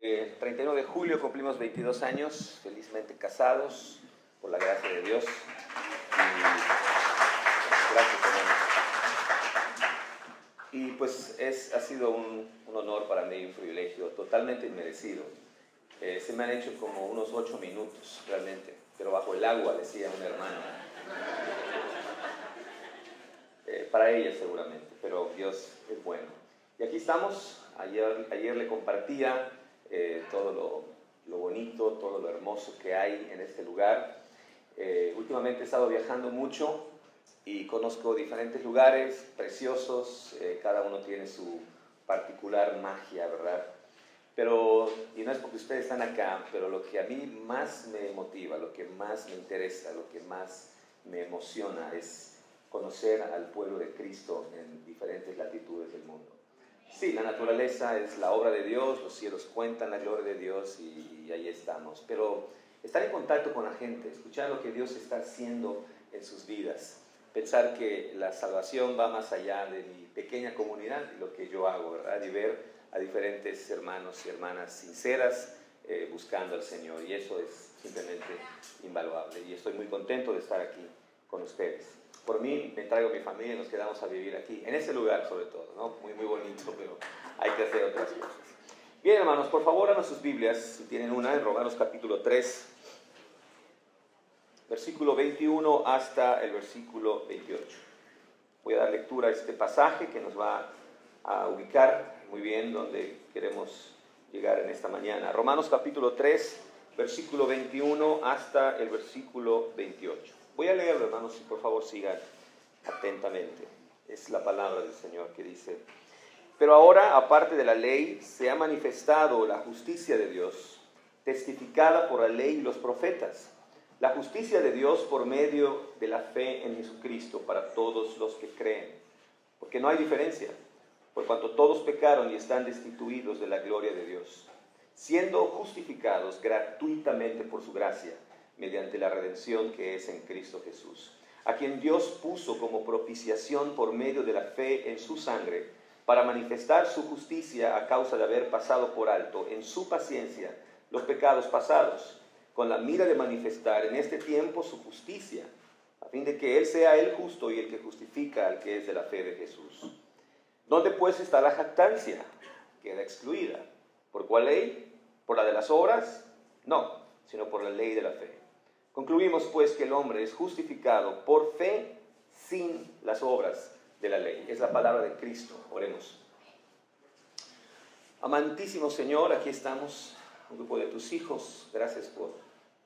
El 31 de julio cumplimos 22 años, felizmente casados, por la gracia de Dios. Y gracias, hermanos. Y pues ha sido un honor para mí, un privilegio totalmente inmerecido. Se me han hecho como unos 8 minutos realmente, pero bajo el agua, decía un hermano. Para ella seguramente, pero Dios es bueno. Y aquí estamos. Ayer le compartía todo lo bonito, todo lo hermoso que hay en este lugar. Últimamente he estado viajando mucho y conozco diferentes lugares preciosos. Cada uno tiene su particular magia, ¿verdad? Y no es porque ustedes están acá, pero lo que a mí más me motiva, lo que más me interesa, lo que más me emociona es conocer al pueblo de Cristo en diferentes latitudes del mundo. Sí, la naturaleza es la obra de Dios, los cielos cuentan la gloria de Dios y ahí estamos. Pero estar en contacto con la gente, escuchar lo que Dios está haciendo en sus vidas, pensar que la salvación va más allá de mi pequeña comunidad y lo que yo hago, ¿verdad? Y ver a diferentes hermanos y hermanas sinceras buscando al Señor. Y eso es simplemente invaluable. Y estoy muy contento de estar aquí con ustedes. Por mí, me traigo a mi familia y nos quedamos a vivir aquí, en ese lugar sobre todo, ¿no? Muy, muy bonito, pero hay que hacer otras cosas. Bien, hermanos, por favor, abran sus Biblias, si tienen una, en Romanos capítulo 3, versículo 21 hasta el versículo 28. Voy a dar lectura a este pasaje que nos va a ubicar muy bien donde queremos llegar en esta mañana. Romanos capítulo 3, versículo 21 hasta el versículo 28. Voy a leerlo, hermanos, y por favor sigan atentamente. Es la palabra del Señor que dice: pero ahora, aparte de la ley, se ha manifestado la justicia de Dios, testificada por la ley y los profetas. La justicia de Dios por medio de la fe en Jesucristo para todos los que creen. Porque no hay diferencia, por cuanto todos pecaron y están destituidos de la gloria de Dios, siendo justificados gratuitamente por su gracia, mediante la redención que es en Cristo Jesús, a quien Dios puso como propiciación por medio de la fe en su sangre, para manifestar su justicia a causa de haber pasado por alto en su paciencia los pecados pasados, con la mira de manifestar en este tiempo su justicia, a fin de que Él sea el justo y el que justifica al que es de la fe de Jesús. ¿Dónde pues está la jactancia? Queda excluida. ¿Por cuál ley? ¿Por la de las obras? No, sino por la ley de la fe. Concluimos pues que el hombre es justificado por fe sin las obras de la ley. Es la palabra de Cristo. Oremos. Amantísimo Señor, aquí estamos, un grupo de tus hijos. Gracias por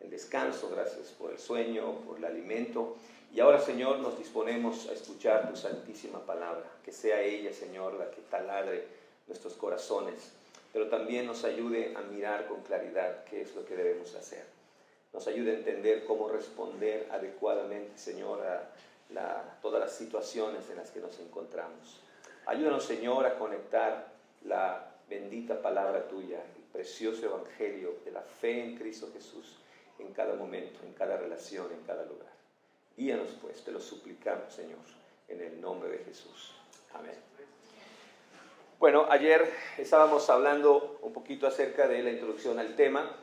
el descanso, gracias por el sueño, por el alimento. Y ahora, Señor, nos disponemos a escuchar tu santísima palabra. Que sea ella, Señor, la que taladre nuestros corazones, pero también nos ayude a mirar con claridad qué es lo que debemos hacer. Nos ayude a entender cómo responder adecuadamente, Señor, a todas las situaciones en las que nos encontramos. Ayúdanos, Señor, a conectar la bendita palabra tuya, el precioso evangelio de la fe en Cristo Jesús, en cada momento, en cada relación, en cada lugar. Guíanos, pues, te lo suplicamos, Señor, en el nombre de Jesús. Amén. Bueno, ayer estábamos hablando un poquito acerca de la introducción al tema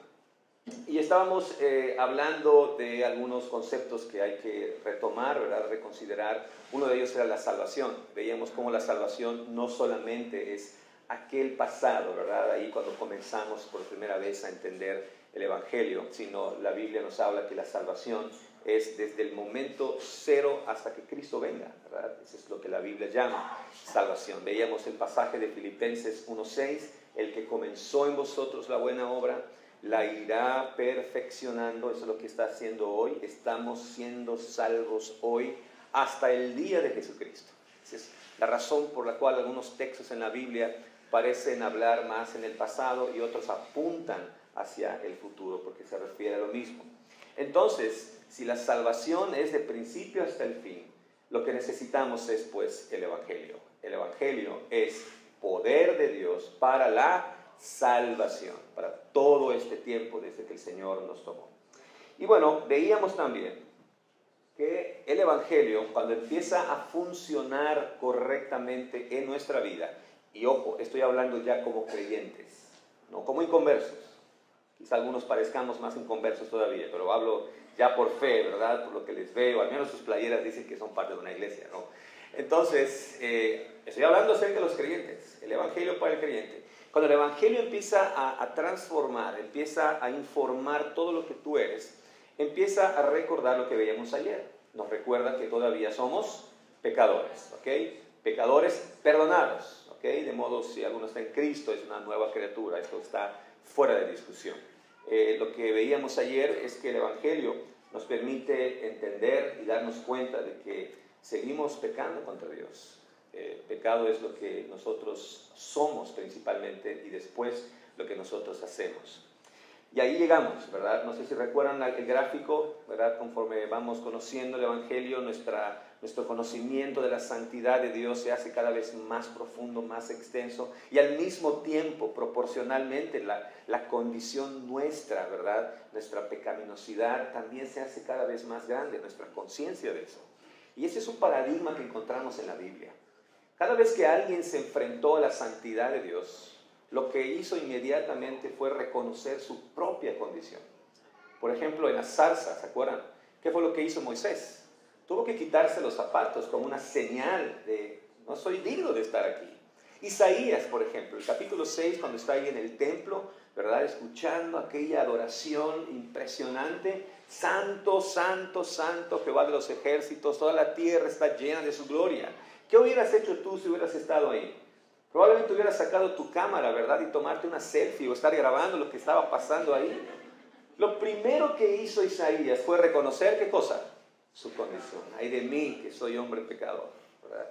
y estábamos hablando de algunos conceptos que hay que retomar, ¿verdad? Reconsiderar. Uno de ellos era la salvación. Veíamos cómo la salvación no solamente es aquel pasado, ¿verdad? Ahí cuando comenzamos por primera vez a entender el Evangelio, sino la Biblia nos habla que la salvación es desde el momento cero hasta que Cristo venga, ¿verdad? Eso es lo que la Biblia llama salvación. Veíamos el pasaje de Filipenses 1:6, el que comenzó en vosotros la buena obra, la irá perfeccionando. Eso es lo que está haciendo hoy. Estamos siendo salvos hoy hasta el día de Jesucristo. Esa es la razón por la cual algunos textos en la Biblia parecen hablar más en el pasado y otros apuntan hacia el futuro, porque se refiere a lo mismo. Entonces, si la salvación es de principio hasta el fin, lo que necesitamos es pues el Evangelio. El Evangelio es poder de Dios para la salvación, para todo este tiempo desde que el Señor nos tomó. Y bueno, veíamos también que el Evangelio, cuando empieza a funcionar correctamente en nuestra vida, y ojo, estoy hablando ya como creyentes, ¿no? Como inconversos. Quizá algunos parezcamos más inconversos todavía, pero hablo ya por fe, ¿verdad? Por lo que les veo, al menos sus playeras dicen que son parte de una iglesia, ¿no? Entonces, estoy hablando acerca de los creyentes, el evangelio para el creyente. Cuando el evangelio empieza a transformar, empieza a informar todo lo que tú eres, empieza a recordar lo que veíamos ayer. Nos recuerda que todavía somos pecadores, ¿ok? Pecadores perdonados, ¿ok? De modo, si alguno está en Cristo, es una nueva criatura, esto está fuera de discusión. Lo que veíamos ayer es que el evangelio nos permite entender y darnos cuenta de que seguimos pecando contra Dios. Pecado es lo que nosotros somos principalmente y después lo que nosotros hacemos. Y ahí llegamos, ¿verdad? No sé si recuerdan el gráfico, ¿verdad? Conforme vamos conociendo el Evangelio, nuestro conocimiento de la santidad de Dios se hace cada vez más profundo, más extenso, y al mismo tiempo, proporcionalmente, la condición nuestra, ¿verdad? Nuestra pecaminosidad también se hace cada vez más grande, nuestra conciencia de eso. Y ese es un paradigma que encontramos en la Biblia. Cada vez que alguien se enfrentó a la santidad de Dios, lo que hizo inmediatamente fue reconocer su propia condición. Por ejemplo, en la zarza, ¿se acuerdan? ¿Qué fue lo que hizo Moisés? Tuvo que quitarse los zapatos como una señal de, no soy digno de estar aquí. Isaías, por ejemplo, el capítulo 6, cuando está ahí en el templo, ¿verdad? Escuchando aquella adoración impresionante, santo, santo, santo, Jehová de los ejércitos, toda la tierra está llena de su gloria. ¿Qué hubieras hecho tú si hubieras estado ahí? Probablemente hubieras sacado tu cámara, ¿verdad? Y tomarte una selfie o estar grabando lo que estaba pasando ahí. Lo primero que hizo Isaías fue reconocer, ¿qué cosa? Su condición. Ay de mí, que soy hombre pecador, ¿verdad?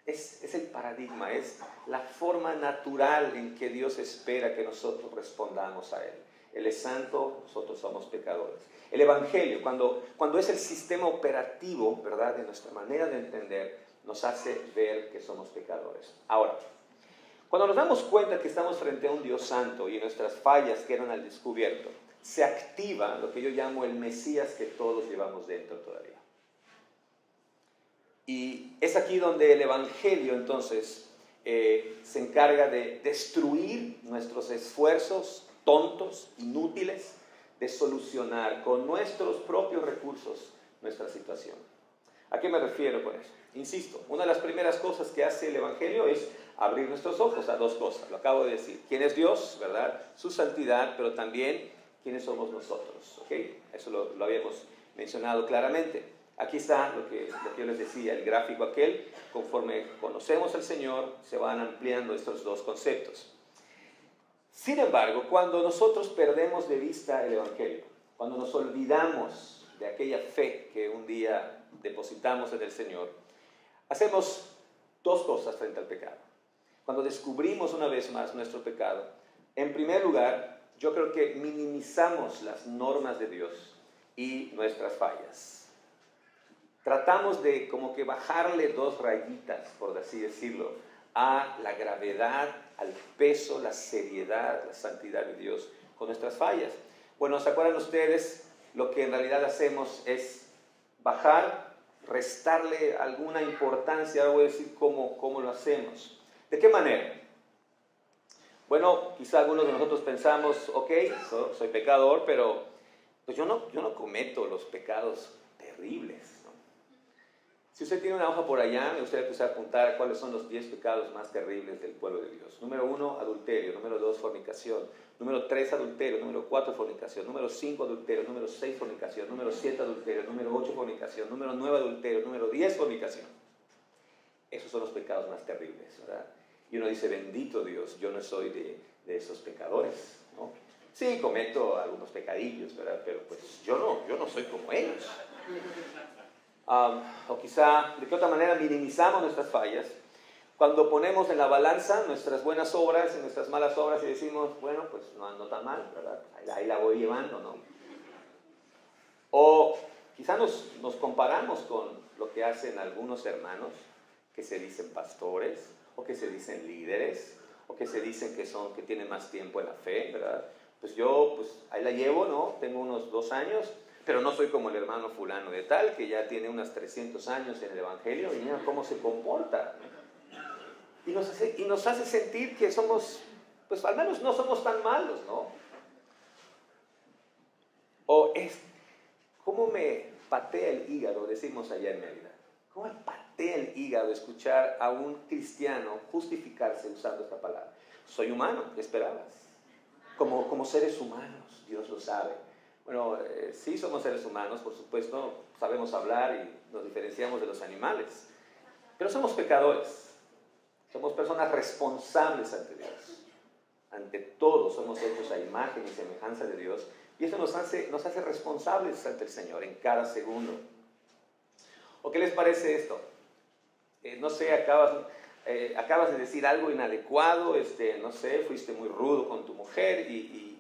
Es el paradigma, es la forma natural en que Dios espera que nosotros respondamos a Él. Él es santo, nosotros somos pecadores. El Evangelio, cuando es el sistema operativo, ¿verdad? De nuestra manera de entender, nos hace ver que somos pecadores. Ahora, cuando nos damos cuenta que estamos frente a un Dios santo y nuestras fallas quedan al descubierto, se activa lo que yo llamo el Mesías que todos llevamos dentro todavía. Y es aquí donde el Evangelio entonces se encarga de destruir nuestros esfuerzos tontos, inútiles, de solucionar con nuestros propios recursos nuestra situación. ¿A qué me refiero con eso? Insisto, una de las primeras cosas que hace el Evangelio es abrir nuestros ojos a dos cosas. Lo acabo de decir. ¿Quién es Dios? ¿Verdad? Su santidad, pero también quiénes somos nosotros. ¿Ok? Eso lo habíamos mencionado claramente. Aquí está lo que yo les decía, el gráfico aquel. Conforme conocemos al Señor, se van ampliando estos dos conceptos. Sin embargo, cuando nosotros perdemos de vista el Evangelio, cuando nos olvidamos de aquella fe que un día depositamos en el Señor, hacemos dos cosas frente al pecado. Cuando descubrimos una vez más nuestro pecado, en primer lugar, yo creo que minimizamos las normas de Dios y nuestras fallas. Tratamos de como que bajarle dos rayitas, por así decirlo, a la gravedad, al peso, la seriedad, la santidad de Dios con nuestras fallas. Bueno, ¿se acuerdan ustedes? Lo que en realidad hacemos es bajar, restarle alguna importancia. Ahora voy a decir cómo lo hacemos. ¿De qué manera? Bueno, quizá algunos de nosotros pensamos, ok, soy pecador, pero pues yo no cometo los pecados terribles, ¿no? Si usted tiene una hoja por allá, me gustaría que usted apuntara cuáles son los 10 pecados más terribles del pueblo de Dios. Número 1, adulterio. Número 2, fornicación. Número 3, adulterio. Número 4, fornicación. Número 5, adulterio. Número 6, fornicación. Número 7, adulterio. Número 8, fornicación. Número 9, adulterio. Número 10, fornicación. Esos son los pecados más terribles, ¿verdad? Y uno dice, bendito Dios, yo no soy de esos pecadores, ¿no? Sí, cometo algunos pecadillos, ¿verdad? Pero pues yo no soy como ellos. O quizá, ¿de qué otra manera minimizamos nuestras fallas? Cuando ponemos en la balanza nuestras buenas obras y nuestras malas obras y decimos, bueno, pues no ando tan mal, ¿verdad? Ahí la voy llevando, ¿no? O quizá nos comparamos con lo que hacen algunos hermanos que se dicen pastores, o que se dicen líderes, o que se dicen que tienen más tiempo en la fe, ¿verdad? Pues yo, ahí la llevo, ¿no? Tengo unos 2 años, pero no soy como el hermano fulano de tal, que ya tiene unos 300 años en el Evangelio, y mira cómo se comporta, ¿no? Y nos hace sentir que somos pues al menos no somos tan malos, ¿no? O es, ¿cómo me patea el hígado? Decimos allá en Mérida. ¿Cómo me patea el hígado escuchar a un cristiano justificarse usando esta palabra? Soy humano, ¿qué esperabas? Como seres humanos, Dios lo sabe. Bueno, sí somos seres humanos, por supuesto, sabemos hablar y nos diferenciamos de los animales, pero somos pecadores, somos personas responsables ante Dios. Ante todo somos hechos a imagen y semejanza de Dios, y eso nos hace responsables ante el Señor en cada segundo. ¿O qué les parece esto? No sé, acabas de decir algo inadecuado, no sé, fuiste muy rudo con tu mujer y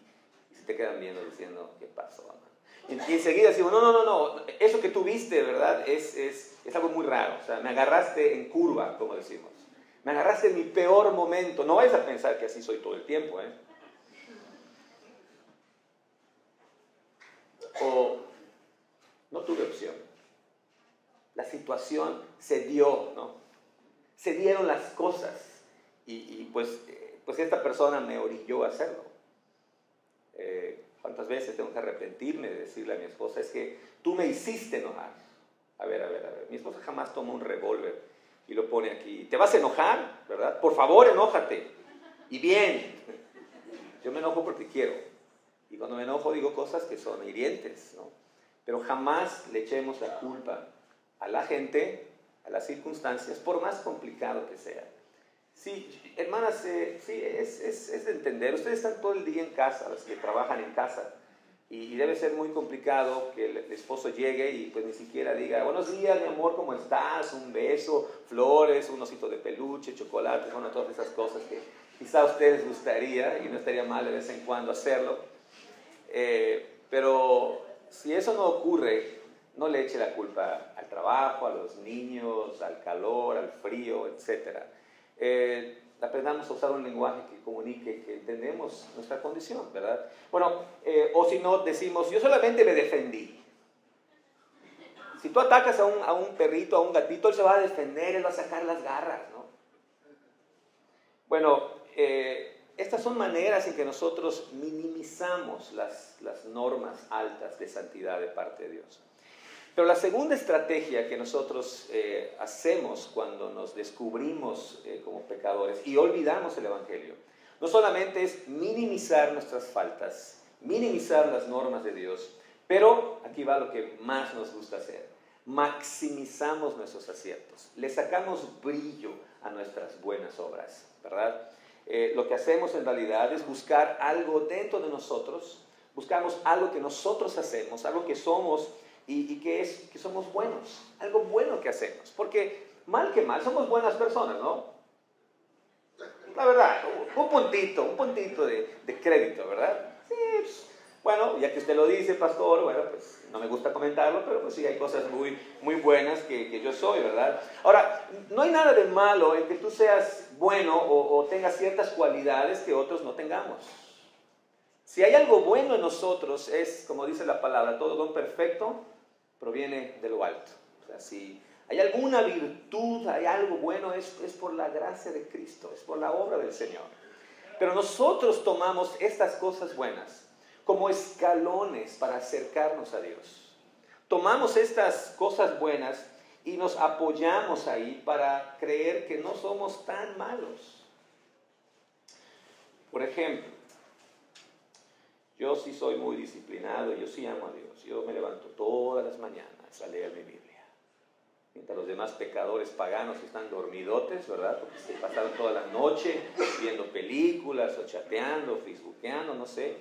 se te quedan viendo diciendo, ¿qué pasó, mamá? Y enseguida decimos, no, eso que tú viste, ¿verdad? Es algo muy raro, o sea, me agarraste en curva, como decimos. Me agarraste en mi peor momento. No vayas a pensar que así soy todo el tiempo, ¿eh? O no tuve opción. La situación se dio, ¿no? Se dieron las cosas y pues esta persona me orilló a hacerlo. ¿Cuántas veces tengo que arrepentirme de decirle a mi esposa, es que tú me hiciste enojar? A ver, mi esposa jamás toma un revólver y lo pone aquí. ¿Te vas a enojar? ¿Verdad? Por favor, enójate. Y bien. Yo me enojo porque quiero. Y cuando me enojo digo cosas que son hirientes, ¿no? Pero jamás le echemos la culpa a la gente, a las circunstancias, por más complicado que sea. Sí, hermanas, sí, es de entender. Ustedes están todo el día en casa, las que trabajan en casa, y debe ser muy complicado que el esposo llegue y pues ni siquiera diga, buenos días, mi amor, ¿cómo estás? Un beso, flores, un osito de peluche, chocolate, bueno, todas esas cosas que quizá a ustedes gustaría, y no estaría mal de vez en cuando hacerlo. Pero si eso no ocurre, no le eche la culpa al trabajo, a los niños, al calor, al frío, etc. Aprendamos a usar un lenguaje que comunique que entendemos nuestra condición, ¿verdad? Bueno, o si no, decimos, yo solamente me defendí. Si tú atacas a un perrito, a un gatito, él se va a defender, él va a sacar las garras, ¿no? Bueno, estas son maneras en que nosotros minimizamos las normas altas de santidad de parte de Dios. Pero la segunda estrategia que nosotros hacemos cuando nos descubrimos como pecadores y olvidamos el Evangelio, no solamente es minimizar nuestras faltas, minimizar las normas de Dios, pero aquí va lo que más nos gusta hacer: maximizamos nuestros aciertos, le sacamos brillo a nuestras buenas obras, ¿verdad? Lo que hacemos en realidad es buscar algo dentro de nosotros, buscamos algo que nosotros hacemos, algo que somos y que somos buenos, algo bueno que hacemos, porque mal que mal somos buenas personas, ¿no? La verdad, un puntito de crédito, ¿verdad? Sí, pues, bueno, ya que usted lo dice, pastor, bueno, pues no me gusta comentarlo, pero pues sí hay cosas muy, muy buenas que yo soy, ¿verdad? Ahora, no hay nada de malo en que tú seas bueno o tengas ciertas cualidades que otros no tengamos. Si hay algo bueno en nosotros, es, como dice la palabra, todo don perfecto proviene de lo alto. O sea, si hay alguna virtud, hay algo bueno, es por la gracia de Cristo, es por la obra del Señor. Pero nosotros tomamos estas cosas buenas como escalones para acercarnos a Dios. Tomamos estas cosas buenas y nos apoyamos ahí para creer que no somos tan malos. Por ejemplo, yo sí soy muy disciplinado, yo sí amo a Dios. Yo me levanto todas las mañanas a leer mi Biblia. Mientras los demás pecadores paganos están dormidotes, ¿verdad? Porque se pasaron toda la noche viendo películas o chateando, facebookeando, no sé.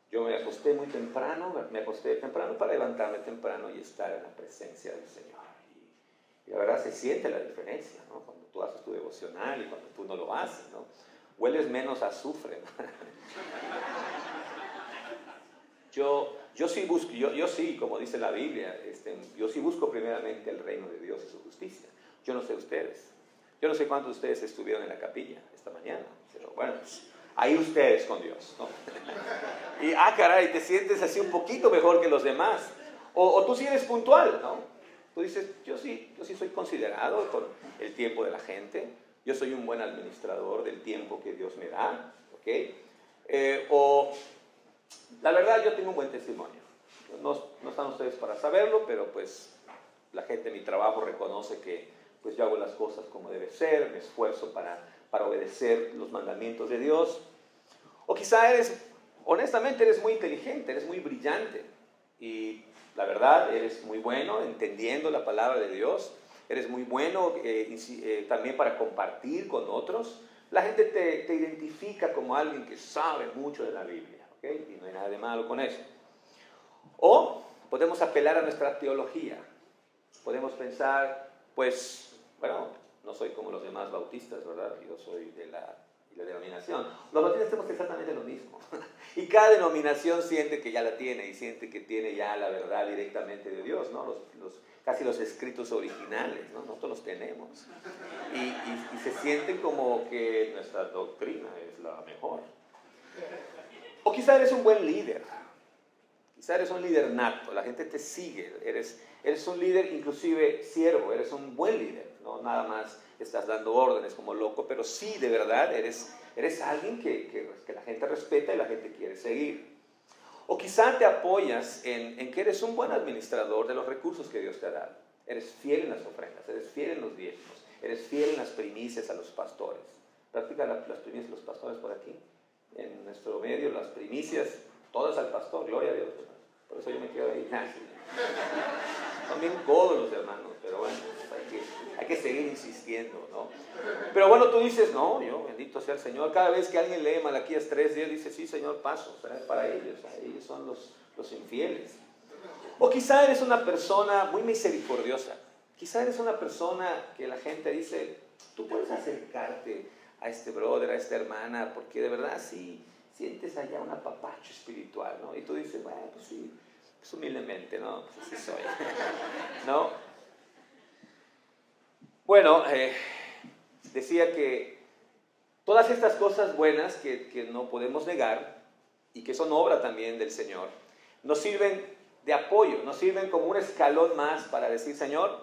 Yo me acosté temprano para levantarme temprano y estar en la presencia del Señor. Y la verdad se siente la diferencia, ¿no? Cuando tú haces tu devocional y cuando tú no lo haces, ¿no? Hueles menos a azufre, ¿no? Yo sí, como dice la Biblia, yo sí busco primeramente el reino de Dios y su justicia. Yo no sé ustedes. Yo no sé cuántos de ustedes estuvieron en la capilla esta mañana. Pero bueno, pues, ahí ustedes con Dios, ¿no? Y caray, te sientes así un poquito mejor que los demás. O tú sí eres puntual, ¿no? Tú dices, yo sí soy considerado con el tiempo de la gente. Yo soy un buen administrador del tiempo que Dios me da. ¿ok? O la verdad yo tengo un buen testimonio. No están ustedes para saberlo, pero pues la gente de mi trabajo reconoce que pues yo hago las cosas como debe ser, me esfuerzo para obedecer los mandamientos de Dios. O quizá honestamente eres muy inteligente, eres muy brillante y la verdad eres muy bueno entendiendo la palabra de Dios, eres muy bueno también para compartir con otros. La gente te identifica como alguien que sabe mucho de la Biblia, ¿ok? Y no hay nada de malo con eso. O podemos apelar a nuestra teología. Podemos pensar, pues, bueno, no soy como los demás bautistas, ¿verdad? Yo soy de la denominación. Los bautistas tenemos exactamente lo mismo. Y cada denominación siente que ya la tiene y siente que tiene ya la verdad directamente de Dios, ¿no? Casi los escritos originales, ¿no? Nosotros los tenemos. Y se sienten como que nuestra doctrina es la mejor. O quizá eres un buen líder. Quizá eres un líder nato, la gente te sigue, eres un líder inclusive siervo, eres un buen líder, no nada más estás dando órdenes como loco, pero sí de verdad eres alguien que la gente respeta y la gente quiere seguir. O quizá te apoyas en que eres un buen administrador de los recursos que Dios te ha dado. Eres fiel en las ofrendas, eres fiel en los diezmos, eres fiel en las primicias a los pastores. Practica las primicias de los pastores por aquí, en nuestro medio, las primicias, todas al pastor, gloria a Dios. Por eso yo me quedo ahí. Son bien codos los hermanos, pero bueno, hay que seguir insistiendo, ¿no? Pero bueno, tú dices, no, yo, bendito sea el Señor. Cada vez que alguien lee Malaquías 3:10, dice, sí, Señor, paso, para ellos son los infieles. O quizá eres una persona muy misericordiosa. Quizá eres una persona que la gente dice, tú puedes acercarte a este brother, a esta hermana, porque de verdad sí sientes allá un apapacho espiritual, ¿no? Y tú dices, bueno, pues sí, pues humildemente, ¿no? Pues así soy, ¿no? Bueno, decía que todas estas cosas buenas que no podemos negar y que son obra también del Señor, nos sirven de apoyo, nos sirven como un escalón más para decir, Señor,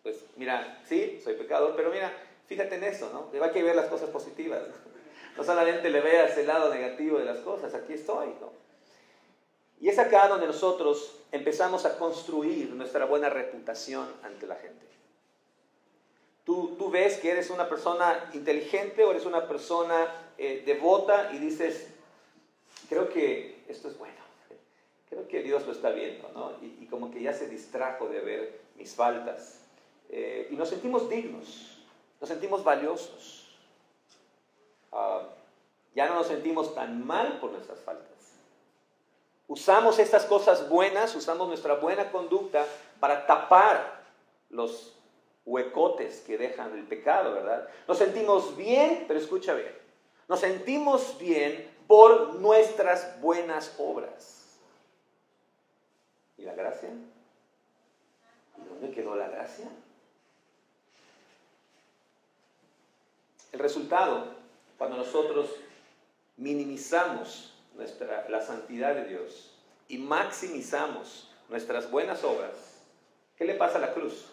pues mira, sí, soy pecador, pero mira, fíjate en esto, ¿no? Hay que ver las cosas positivas, ¿no? No solamente le veas el lado negativo de las cosas, aquí estoy, ¿no? Y es acá donde nosotros empezamos a construir nuestra buena reputación ante la gente. Tú ves que eres una persona inteligente o eres una persona devota y dices, creo que esto es bueno, creo que Dios lo está viendo, ¿no? Y como que ya se distrajo de ver mis faltas. Y nos sentimos dignos, nos sentimos valiosos. Ya no nos sentimos tan mal por nuestras faltas. Usamos estas cosas buenas, usamos nuestra buena conducta para tapar los huecotes que dejan el pecado, ¿verdad? Nos sentimos bien, pero escucha bien, nos sentimos bien por nuestras buenas obras. ¿Y la gracia? ¿Y dónde quedó la gracia? El resultado, cuando nosotros minimizamos la santidad de Dios y maximizamos nuestras buenas obras, ¿qué le pasa a la cruz?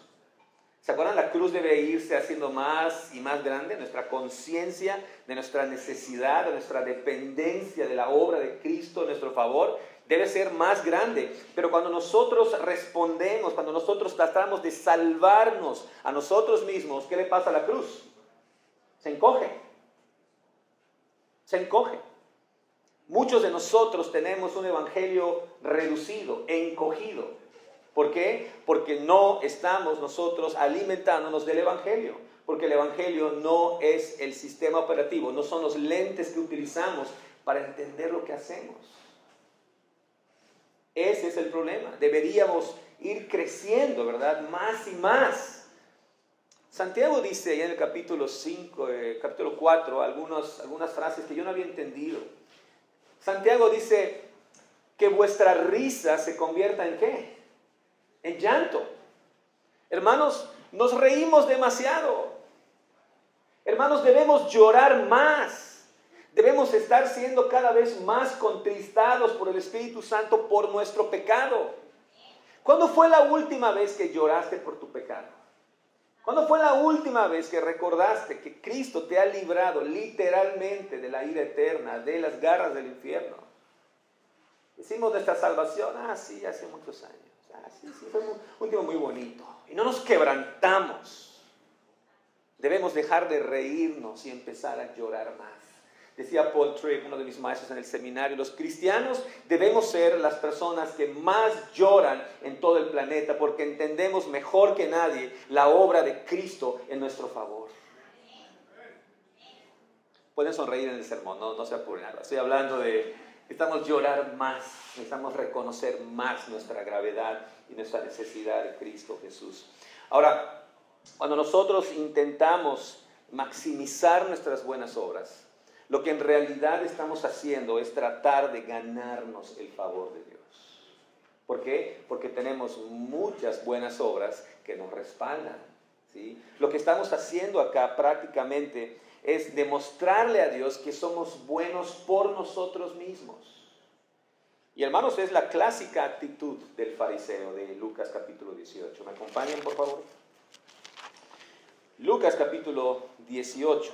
¿Se acuerdan? La cruz debe irse haciendo más y más grande. Nuestra conciencia de nuestra necesidad, de nuestra dependencia de la obra de Cristo a nuestro favor, debe ser más grande. Pero cuando nosotros respondemos, cuando nosotros tratamos de salvarnos a nosotros mismos, ¿qué le pasa a la cruz? Se encoge. Se encoge. Muchos de nosotros tenemos un evangelio reducido, encogido. ¿Por qué? Porque no estamos nosotros alimentándonos del evangelio. Porque el evangelio no es el sistema operativo, no son los lentes que utilizamos para entender lo que hacemos. Ese es el problema. Deberíamos ir creciendo, ¿verdad? Más y más. Santiago dice ahí en el capítulo 4, algunas frases que yo no había entendido. Santiago dice que vuestra risa se convierta ¿en qué? En llanto. Hermanos, nos reímos demasiado. Hermanos, debemos llorar más. Debemos estar siendo cada vez más contristados por el Espíritu Santo por nuestro pecado. ¿Cuándo fue la última vez que lloraste por tu pecado? ¿Cuándo fue la última vez que recordaste que Cristo te ha librado literalmente de la ira eterna, de las garras del infierno? Decimos nuestra salvación, sí, hace muchos años. Sí, fue un tiempo muy bonito. Y no nos quebrantamos. Debemos dejar de reírnos y empezar a llorar más. Decía Paul Tripp, uno de mis maestros en el seminario, los cristianos debemos ser las personas que más lloran en todo el planeta porque entendemos mejor que nadie la obra de Cristo en nuestro favor. Pueden sonreír en el sermón, no se apuren. Estoy hablando de necesitamos llorar más, necesitamos reconocer más nuestra gravedad y nuestra necesidad de Cristo Jesús. Ahora, cuando nosotros intentamos maximizar nuestras buenas obras, lo que en realidad estamos haciendo es tratar de ganarnos el favor de Dios. ¿Por qué? Porque tenemos muchas buenas obras que nos respaldan, ¿sí? Lo que estamos haciendo acá prácticamente es demostrarle a Dios que somos buenos por nosotros mismos. Y hermanos, es la clásica actitud del fariseo de Lucas capítulo 18. ¿Me acompañan, por favor? Lucas capítulo 18.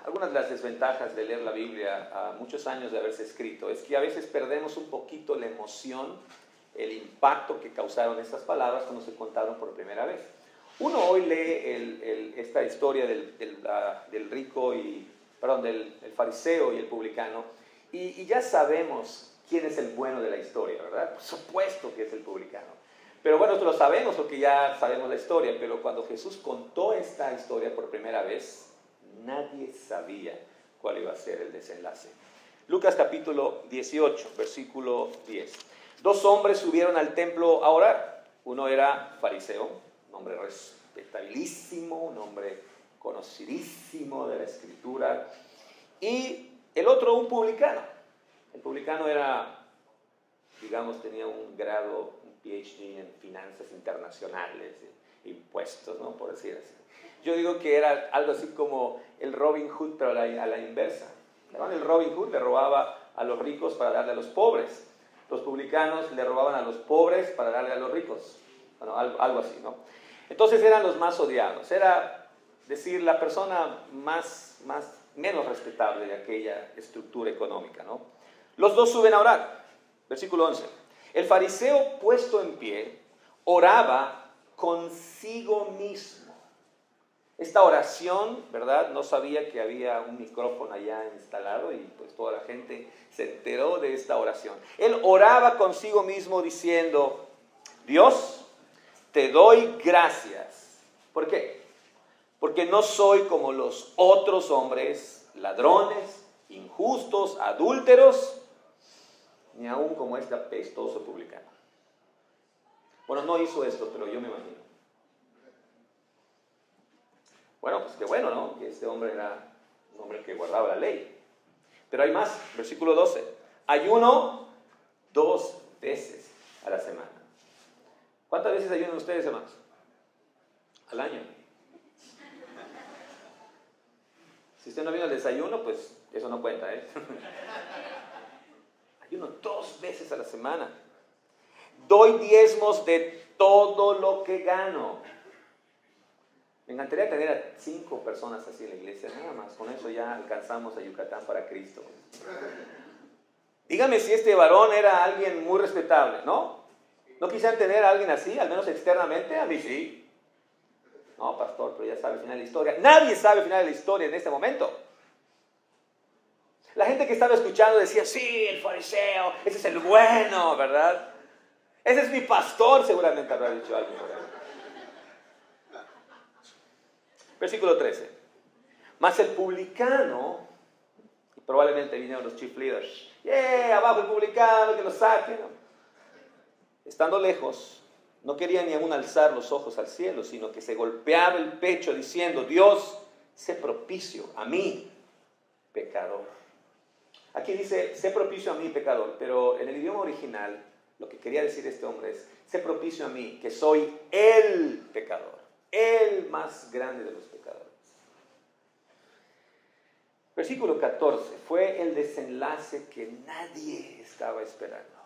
Algunas de las desventajas de leer la Biblia a muchos años de haberse escrito es que a veces perdemos un poquito la emoción, el impacto que causaron estas palabras cuando se contaron por primera vez. Uno hoy lee esta historia del fariseo y el publicano y ya sabemos quién es el bueno de la historia, ¿verdad? Por supuesto que es el publicano. Pero bueno, esto lo sabemos porque ya sabemos la historia, pero cuando Jesús contó esta historia por primera vez, nadie sabía cuál iba a ser el desenlace. Lucas capítulo 18, versículo 10. 2 hombres subieron al templo a orar. Uno era fariseo, un hombre respetabilísimo, un hombre conocidísimo de la Escritura. Y el otro un publicano. El publicano era, digamos, tenía un grado, un PhD en finanzas internacionales, impuestos, ¿no? Por decir así. Yo digo que era algo así como el Robin Hood, pero a la inversa. ¿No? El Robin Hood le robaba a los ricos para darle a los pobres. Los publicanos le robaban a los pobres para darle a los ricos. Bueno, algo así, ¿no? Entonces eran los más odiados. Era, decir, la persona menos respetable de aquella estructura económica, ¿no? Los dos suben a orar. Versículo 11. El fariseo puesto en pie oraba consigo mismo. Esta oración, ¿verdad? No sabía que había un micrófono allá instalado y pues toda la gente se enteró de esta oración. Él oraba consigo mismo diciendo, Dios, te doy gracias. ¿Por qué? Porque no soy como los otros hombres, ladrones, injustos, adúlteros, ni aún como este apestoso publicano. Bueno, no hizo esto, pero yo me imagino. Bueno, pues qué bueno, ¿no? Que este hombre era un hombre que guardaba la ley. Pero hay más, versículo 12. Ayuno 2 veces a la semana. ¿Cuántas veces ayunan ustedes, hermanos? Al año. Si usted no vino al desayuno, pues eso no cuenta, ¿eh? Ayuno 2 veces a la semana. Doy diezmos de todo lo que gano. Me encantaría tener a 5 personas así en la iglesia, nada más. Con eso ya alcanzamos a Yucatán para Cristo. Dígame si este varón era alguien muy respetable, ¿no? ¿No quisieran tener a alguien así, al menos externamente? A mí sí. No, pastor, pero ya sabe el final de la historia. Nadie sabe el final de la historia en este momento. La gente que estaba escuchando decía, sí, el fariseo, ese es el bueno, ¿verdad? Ese es mi pastor, seguramente habrá dicho alguien por ahí. Versículo 13. Mas el publicano, y probablemente vinieron los chief leaders, abajo el publicano, que lo saquen. Estando lejos, no quería ni aún alzar los ojos al cielo, sino que se golpeaba el pecho diciendo, Dios, sé propicio a mí, pecador. Aquí dice, sé propicio a mí, pecador, pero en el idioma original, lo que quería decir este hombre es, sé propicio a mí, que soy el pecador. El más grande de los pecadores. Versículo 14. Fue el desenlace que nadie estaba esperando.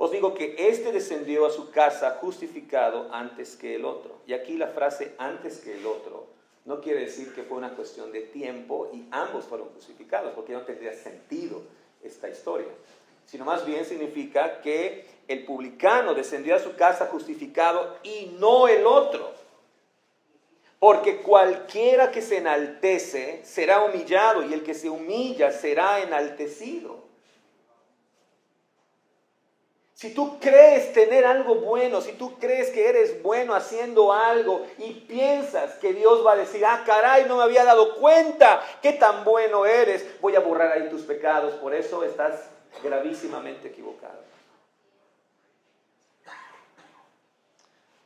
Os digo que éste descendió a su casa justificado antes que el otro. Y aquí la frase antes que el otro no quiere decir que fue una cuestión de tiempo y ambos fueron justificados, porque no tendría sentido esta historia. Sino más bien significa que el publicano descendió a su casa justificado y no el otro. Porque cualquiera que se enaltece será humillado y el que se humilla será enaltecido. Si tú crees tener algo bueno, si tú crees que eres bueno haciendo algo y piensas que Dios va a decir, ah, caray, no me había dado cuenta qué tan bueno eres, voy a borrar ahí tus pecados, por eso estás gravísimamente equivocado.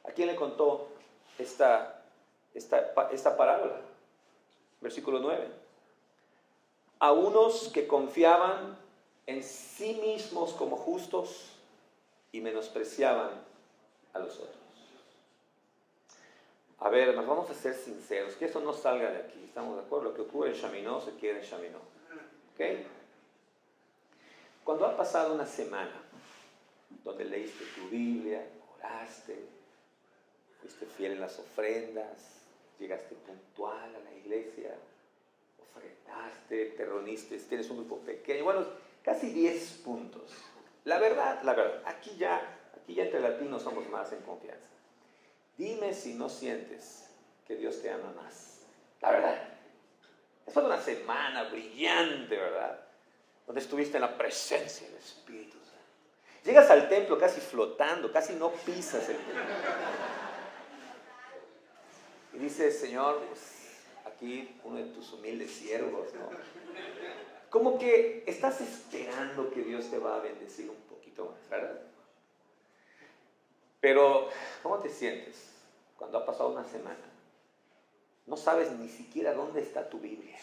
¿A quién le contó esta parábola? Versículo 9. A unos que confiaban en sí mismos como justos y menospreciaban a los otros. A ver, hermanos, vamos a ser sinceros, que esto no salga de aquí, ¿estamos de acuerdo? Lo que ocurre en Chaminó se queda en Chaminó. ¿Ok? Cuando ha pasado una semana donde leíste tu Biblia, oraste, fuiste fiel en las ofrendas, llegaste puntual a la iglesia, ofrendaste, te reuniste, tienes un grupo pequeño, bueno, casi 10 puntos. La verdad, aquí ya entre latinos somos más en confianza. Dime si no sientes que Dios te ama más. La verdad. Después de una semana brillante, ¿verdad? Donde estuviste en la presencia del Espíritu Santo. Llegas al templo casi flotando, casi no pisas el templo. Y dices, Señor, pues aquí uno de tus humildes siervos, ¿no? Como que estás esperando que Dios te va a bendecir un poquito más, ¿verdad? Pero, ¿cómo te sientes cuando ha pasado una semana? No sabes ni siquiera dónde está tu Biblia.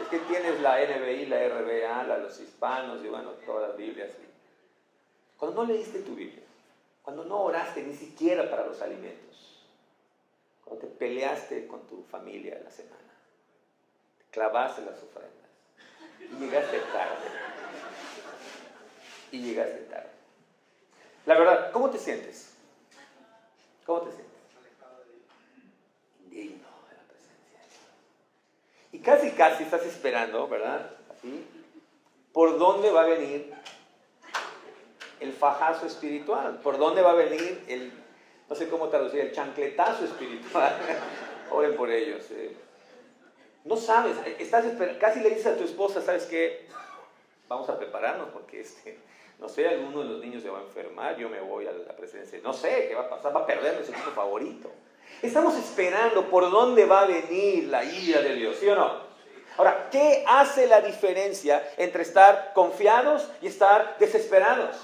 Es que tienes la NBI, la RBA, los hispanos y bueno, todas las Biblias. Cuando no leíste tu Biblia, cuando no oraste ni siquiera para los alimentos, cuando te peleaste con tu familia la semana, te clavaste las ofrendas y llegaste tarde. La verdad, ¿cómo te sientes? ¿Cómo te sientes? Indigno de la presencia de Dios. Y casi estás esperando, ¿verdad? Así, ¿por dónde va a venir el fajazo espiritual? ¿Por dónde va a venir el, no sé cómo traducir, el chancletazo espiritual? Oren por ellos. No sabes, estás esperando, casi le dices a tu esposa, ¿sabes qué? Vamos a prepararnos porque no sé, alguno de los niños se va a enfermar, yo me voy a la presencia, no sé qué va a pasar, va a perder nuestro equipo favorito. Estamos esperando por dónde va a venir la ira de Dios, ¿sí o no? Ahora, ¿qué hace la diferencia entre estar confiados y estar desesperados?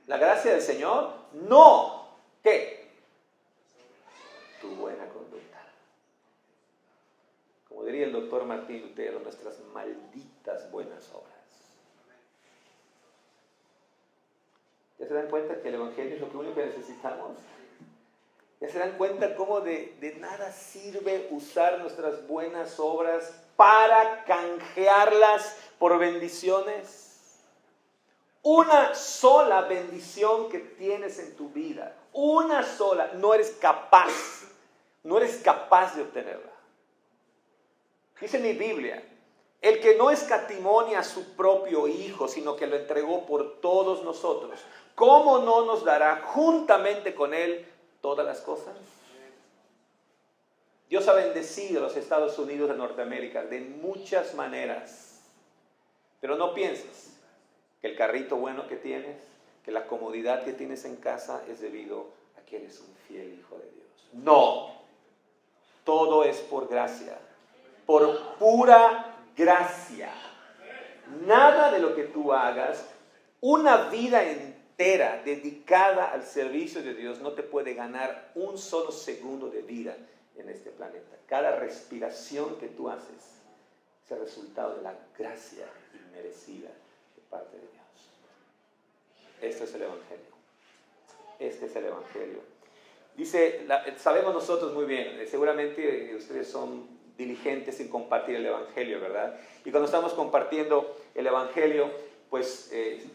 ¿La gracia del Señor? No. ¿Qué? Tu buena conducta. Como diría el doctor Martín Lutero, nuestras malditas buenas obras. ¿Ya se dan cuenta que el Evangelio es lo único que necesitamos? ¿Ya se dan cuenta cómo de nada sirve usar nuestras buenas obras para canjearlas por bendiciones? Una sola bendición que tienes en tu vida, una sola, no eres capaz de obtenerla. Dice mi Biblia, el que no escatimó a su propio Hijo, sino que lo entregó por todos nosotros, ¿cómo no nos dará juntamente con Él todas las cosas? Dios ha bendecido a los Estados Unidos de Norteamérica de muchas maneras, pero no pienses que el carrito bueno que tienes, que la comodidad que tienes en casa es debido a que eres un fiel hijo de Dios. No, todo es por gracia, por pura gracia. Nada de lo que tú hagas, una vida entera dedicada al servicio de Dios no te puede ganar un solo segundo de vida en este planeta. Cada respiración que tú haces es el resultado de la gracia inmerecida de parte de Dios. Este es el Evangelio. Este es el Evangelio. Dice, sabemos nosotros muy bien, seguramente ustedes son diligentes en compartir el Evangelio, ¿verdad? Y cuando estamos compartiendo el Evangelio, pues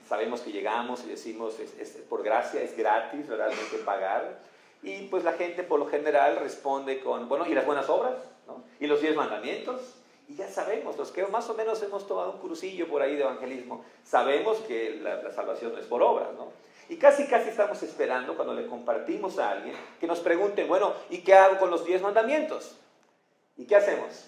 sabemos que llegamos y decimos, es por gracia, es gratis, ¿verdad? No hay que pagar. Y pues la gente por lo general responde con, bueno, ¿y las buenas obras? ¿No? ¿Y los 10 mandamientos? Y ya sabemos, los que más o menos hemos tomado un cursillo por ahí de evangelismo, sabemos que la salvación no es por obras, ¿no? Y casi estamos esperando cuando le compartimos a alguien que nos pregunten, bueno, ¿y qué hago con los 10 mandamientos? ¿Y qué hacemos?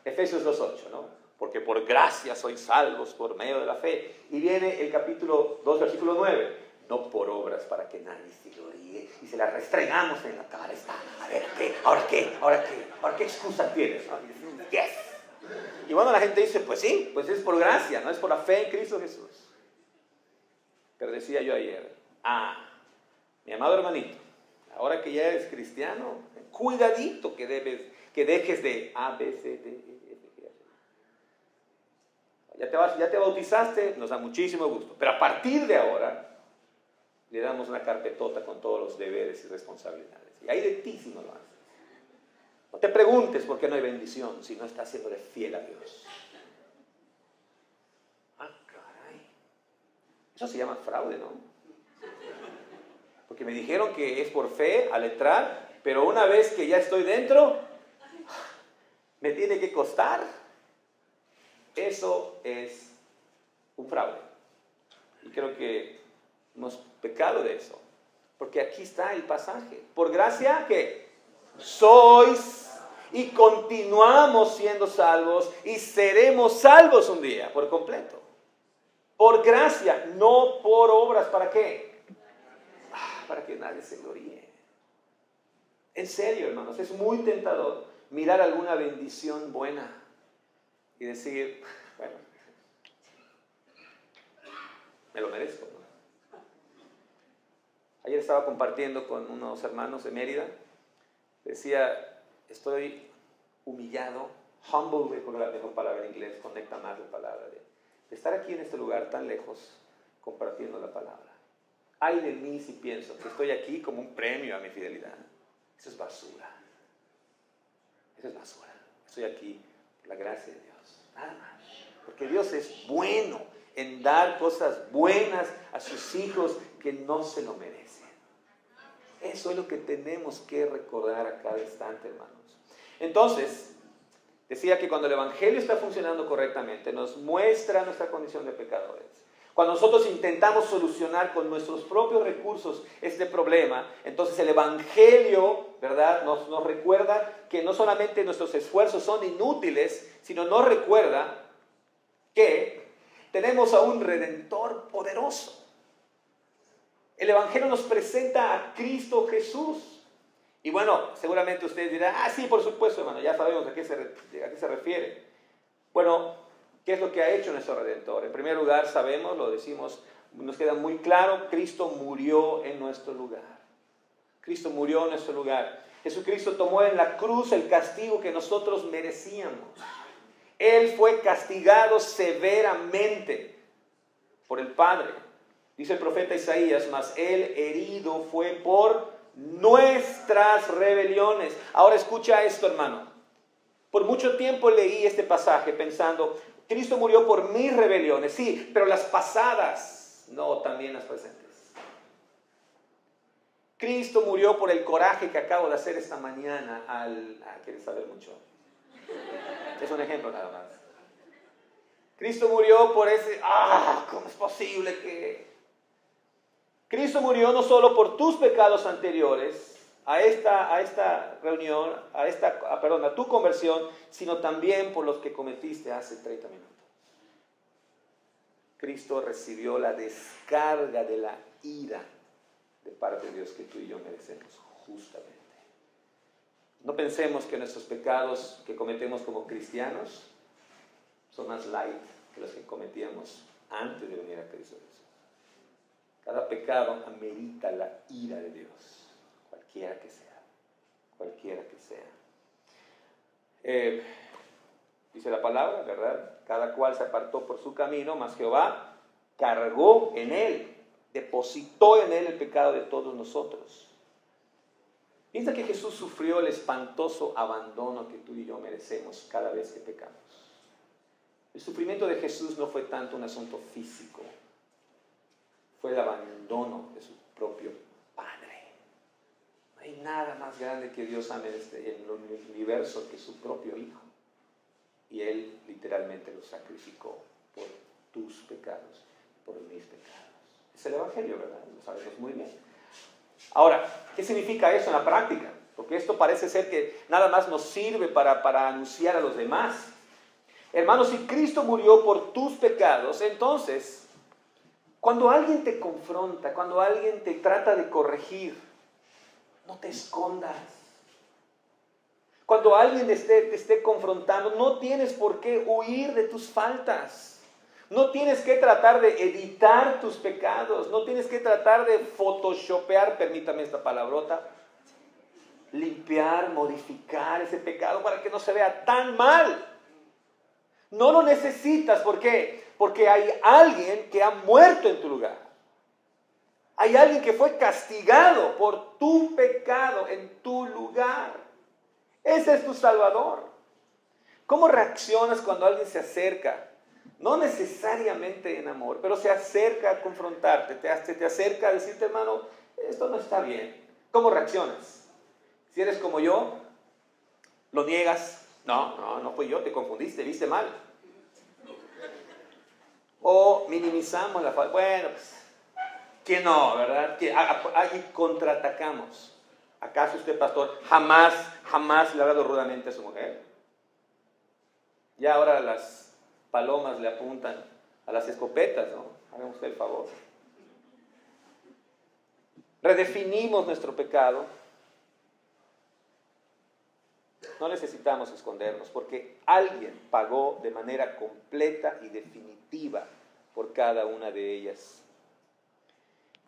Efesios 2:8, ¿no? Porque por gracia sois salvos por medio de la fe. Y viene el capítulo 2, versículo 9. No por obras para que nadie se gloríe. Y se la restregamos en la cara. Está, a ver, ¿qué? ¿Ahora qué? ¿Ahora qué? ¿Ahora qué excusa tienes? ¿No? Y decimos, yes. Y bueno, la gente dice, pues sí, pues es por gracia, no es por la fe en Cristo Jesús. Pero decía yo ayer, mi amado hermanito, ahora que ya eres cristiano, cuidadito que dejes de A, B, C, D, E, F, G, ya te bautizaste, nos da muchísimo gusto. Pero a partir de ahora, le damos una carpetota con todos los deberes y responsabilidades. Y hay de ti si no lo haces. No te preguntes por qué no hay bendición si no estás siendo fiel a Dios. Caray. Eso se llama fraude, ¿no? Porque me dijeron que es por fe al entrar, pero una vez que ya estoy dentro, me tiene que costar. Eso es un fraude. Y creo que hemos pecado de eso. Porque aquí está el pasaje. Por gracia que sois y continuamos siendo salvos y seremos salvos un día por completo. Por gracia, no por obras. ¿Para qué? Para que nadie se gloríe. En serio, hermanos, es muy tentador mirar alguna bendición buena y decir, bueno, me lo merezco, ¿no? Ayer estaba compartiendo con unos hermanos de Mérida. Decía, estoy humillado, humble, por la mejor palabra en inglés, conecta más la palabra, de estar aquí en este lugar tan lejos compartiendo la palabra. Ay de mí si pienso que estoy aquí como un premio a mi fidelidad. Eso es basura. Eso es basura. Estoy aquí por la gracia de Dios. Nada más. Porque Dios es bueno en dar cosas buenas a sus hijos que no se lo merecen. Eso es lo que tenemos que recordar a cada instante, hermanos. Entonces, decía que cuando el Evangelio está funcionando correctamente, nos muestra nuestra condición de pecadores. Cuando nosotros intentamos solucionar con nuestros propios recursos este problema, entonces el Evangelio, ¿verdad?, nos recuerda que no solamente nuestros esfuerzos son inútiles, sino nos recuerda que tenemos a un Redentor poderoso. El Evangelio nos presenta a Cristo Jesús. Y bueno, seguramente ustedes dirán, sí, por supuesto, hermano, ya sabemos a qué se refiere. Bueno, ¿qué es lo que ha hecho nuestro Redentor? En primer lugar, sabemos, lo decimos, nos queda muy claro, Cristo murió en nuestro lugar. Cristo murió en nuestro lugar. Jesucristo tomó en la cruz el castigo que nosotros merecíamos. Él fue castigado severamente por el Padre. Dice el profeta Isaías, mas Él herido fue por nuestras rebeliones. Ahora escucha esto, hermano. Por mucho tiempo leí este pasaje pensando, Cristo murió por mis rebeliones, sí, pero las pasadas, no, también las presentes. Cristo murió por el coraje que acabo de hacer esta mañana ¿quieres saber mucho? Es un ejemplo nada más. Cristo murió por ese, ¿cómo es posible que...? Cristo murió no solo por tus pecados anteriores, a esta reunión, a tu conversión, sino también por los que cometiste hace 30 minutos. Cristo recibió la descarga de la ira de parte de Dios que tú y yo merecemos justamente. No pensemos que nuestros pecados que cometemos como cristianos son más light que los que cometíamos antes de venir a Cristo Jesús. Cada pecado amerita la ira de Dios, cualquiera que sea, cualquiera que sea. Dice la palabra, ¿verdad? Cada cual se apartó por su camino, mas Jehová cargó en él, depositó en él el pecado de todos nosotros. Piensa que Jesús sufrió el espantoso abandono que tú y yo merecemos cada vez que pecamos. El sufrimiento de Jesús no fue tanto un asunto físico, fue el abandono de su propio Padre. No hay nada más grande que Dios ame en el universo que su propio Hijo. Y Él literalmente lo sacrificó por tus pecados, por mis pecados. Es el Evangelio, ¿verdad? Lo sabemos muy bien. Ahora, ¿qué significa eso en la práctica? Porque esto parece ser que nada más nos sirve para anunciar a los demás. Hermanos, si Cristo murió por tus pecados, entonces, cuando alguien te confronta, cuando alguien te trata de corregir, no te escondas. Cuando alguien te esté confrontando, no tienes por qué huir de tus faltas. No tienes que tratar de editar tus pecados. No tienes que tratar de photoshopear, permítame esta palabrota, limpiar, modificar ese pecado para que no se vea tan mal. No lo necesitas. ¿Por qué? Porque hay alguien que ha muerto en tu lugar. Hay alguien que fue castigado por tu pecado en tu lugar. Ese es tu Salvador. ¿Cómo reaccionas cuando alguien se acerca? No necesariamente en amor, pero se acerca a confrontarte, te acerca a decirte, hermano, esto no está bien. ¿Cómo reaccionas? Si eres como yo, lo niegas. No fui yo, te confundiste, viste mal. O minimizamos la falta. Bueno, pues, ¿quién no, verdad? Ahí contraatacamos. ¿Acaso usted, pastor, jamás le ha hablado rudamente a su mujer? Ya ahora las palomas le apuntan a las escopetas, ¿no? Hágame usted el favor. Redefinimos nuestro pecado. No necesitamos escondernos porque alguien pagó de manera completa y definitiva por cada una de ellas.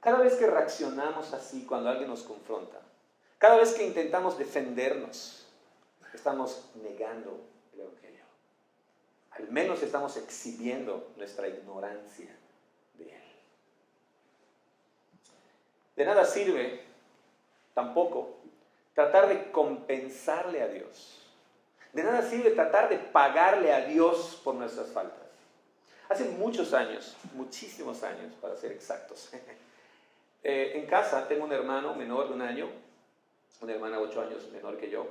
Cada vez que reaccionamos así cuando alguien nos confronta, cada vez que intentamos defendernos, estamos negando el Evangelio. Al menos estamos exhibiendo nuestra ignorancia de él. De nada sirve tampoco tratar de compensarle a Dios. De nada sirve tratar de pagarle a Dios por nuestras faltas. Hace muchos años, muchísimos años para ser exactos, en casa tengo un hermano menor de 1 año, una hermana 8 años menor que yo.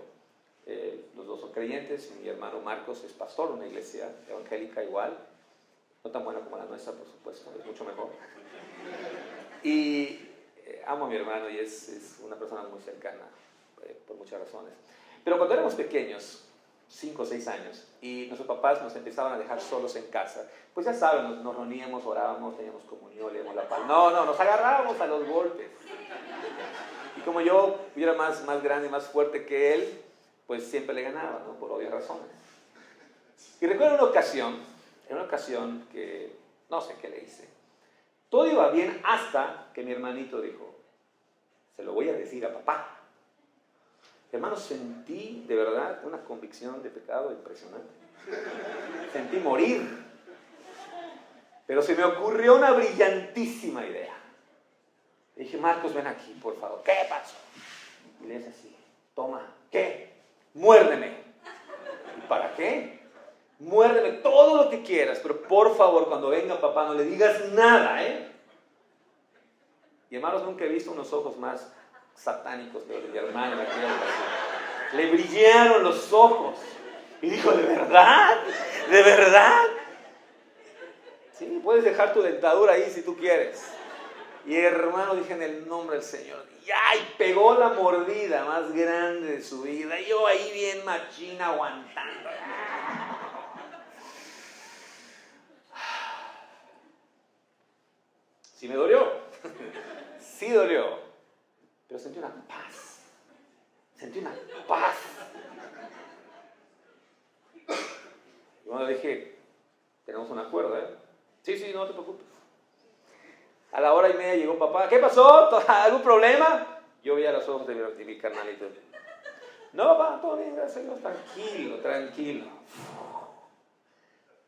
Los dos son creyentes. Mi hermano Marcos es pastor de una iglesia evangélica igual, no tan buena como la nuestra, por supuesto, es mucho mejor. Y amo a mi hermano y es una persona muy cercana por muchas razones. Pero cuando éramos pequeños, 5 o 6 años, y nuestros papás nos empezaban a dejar solos en casa, pues ya saben, nos reuníamos, orábamos, teníamos comunión, leíamos la palabra. No, nos agarrábamos a los golpes. Y como yo era más grande, más fuerte que él, pues siempre le ganaba, ¿no? Por obvias razones. Y recuerdo en una ocasión que no sé qué le hice. Todo iba bien hasta que mi hermanito dijo, se lo voy a decir a papá. Hermano, sentí de verdad una convicción de pecado impresionante. Sentí morir. Pero se me ocurrió una brillantísima idea. Le dije, Marcos, ven aquí, por favor. ¿Qué pasó? Y le dice así, toma, ¿qué? Muérdeme. ¿Y para qué? Muérdeme todo lo que quieras, pero por favor, cuando venga papá, no le digas nada, ¿eh? Y hermanos, nunca he visto unos ojos más satánicos que los de mi hermano en aquella ocasión. Le brillaron los ojos. Y dijo, ¿de verdad? ¿De verdad? Sí, puedes dejar tu dentadura ahí si tú quieres. Y hermano, dije en el nombre del Señor, y pegó la mordida más grande de su vida. Y yo ahí bien machina aguantando. Sí me dolió. Sí dolió. Pero sentí una paz. Sentí una paz. Y cuando dije, tenemos un acuerdo, ¿eh? Sí, no te preocupes. A la 1:30 llegó papá. ¿Qué pasó? ¿Algún problema? Yo veía los ojos de mi carnalito. No, papá, todo bien, gracias a Dios. Tranquilo.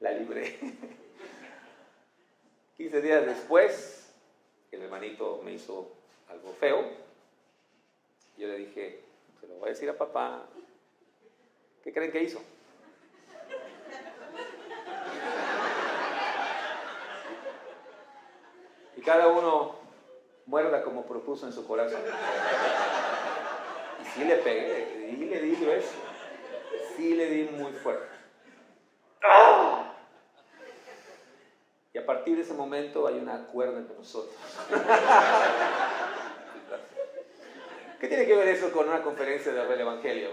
La libré. 15 días después, el hermanito me hizo algo feo. Yo le dije, se lo voy a decir a papá. ¿Qué creen que hizo? cada uno muerda como propuso en su corazón. Y sí le pegué, y le di grueso. Sí le di muy fuerte. ¡Ah! Y a partir de ese momento hay un acuerdo entre nosotros. ¿Qué tiene que ver eso con una conferencia del Evangelio?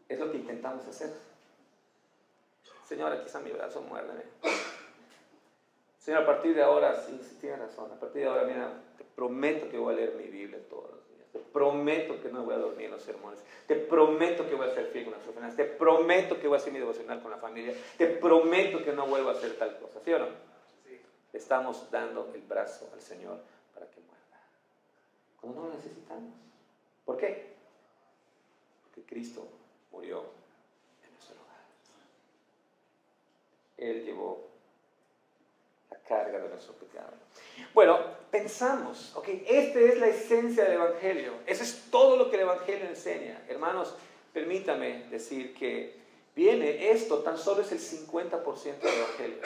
Es lo que intentamos hacer. Señor, aquí está mi brazo, muérdeme. Señor, a partir de ahora, sí tienes razón. A partir de ahora, mira, te prometo que voy a leer mi Biblia todos los días. Te prometo que no voy a dormir en los sermones. Te prometo que voy a ser fiel con las ofrendas. Te prometo que voy a hacer mi devocional con la familia. Te prometo que no vuelvo a hacer tal cosa. ¿Sí o no? Sí. Le estamos dando el brazo al Señor para que muerda. Cuando no lo necesitamos. ¿Por qué? Porque Cristo murió en nuestro lugar. Él llevó la carga de nuestro pecado. Bueno, pensamos, ok, esta es la esencia del Evangelio. Eso es todo lo que el Evangelio enseña. Hermanos, permítame decir que esto tan solo es el 50% del Evangelio.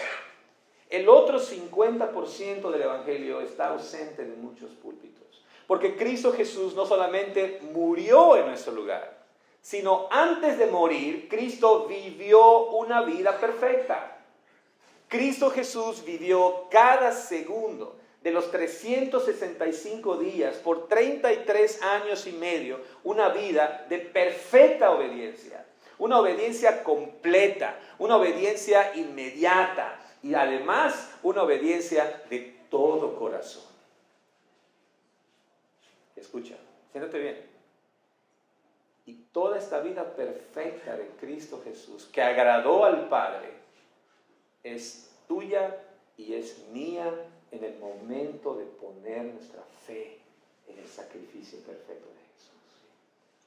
El otro 50% del Evangelio está ausente de muchos púlpitos. Porque Cristo Jesús no solamente murió en nuestro lugar, sino antes de morir, Cristo vivió una vida perfecta. Cristo Jesús vivió cada segundo de los 365 días por 33 años y medio una vida de perfecta obediencia, una obediencia completa, una obediencia inmediata y además una obediencia de todo corazón. Escucha, siéntate bien. Y toda esta vida perfecta de Cristo Jesús que agradó al Padre es tuya y es mía en el momento de poner nuestra fe en el sacrificio perfecto de Jesús.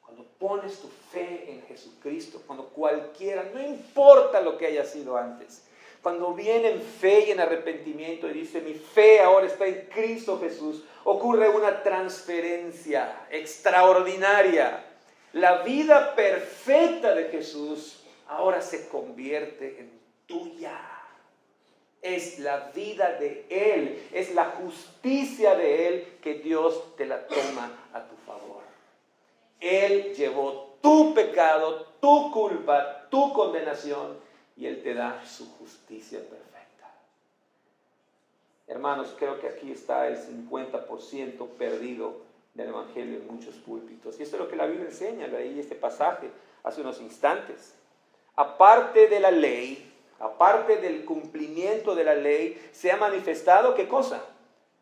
Cuando pones tu fe en Jesucristo, cuando cualquiera, no importa lo que haya sido antes, cuando viene en fe y en arrepentimiento y dice, mi fe ahora está en Cristo Jesús, ocurre una transferencia extraordinaria. La vida perfecta de Jesús ahora se convierte en tuya. Es la vida de Él, es la justicia de Él que Dios te la toma a tu favor. Él llevó tu pecado, tu culpa, tu condenación y Él te da su justicia perfecta. Hermanos, creo que aquí está el 50% perdido del Evangelio en muchos púlpitos. Y esto es lo que la Biblia enseña, leí este pasaje hace unos instantes. Aparte de la ley, aparte del cumplimiento de la ley, se ha manifestado, ¿qué cosa?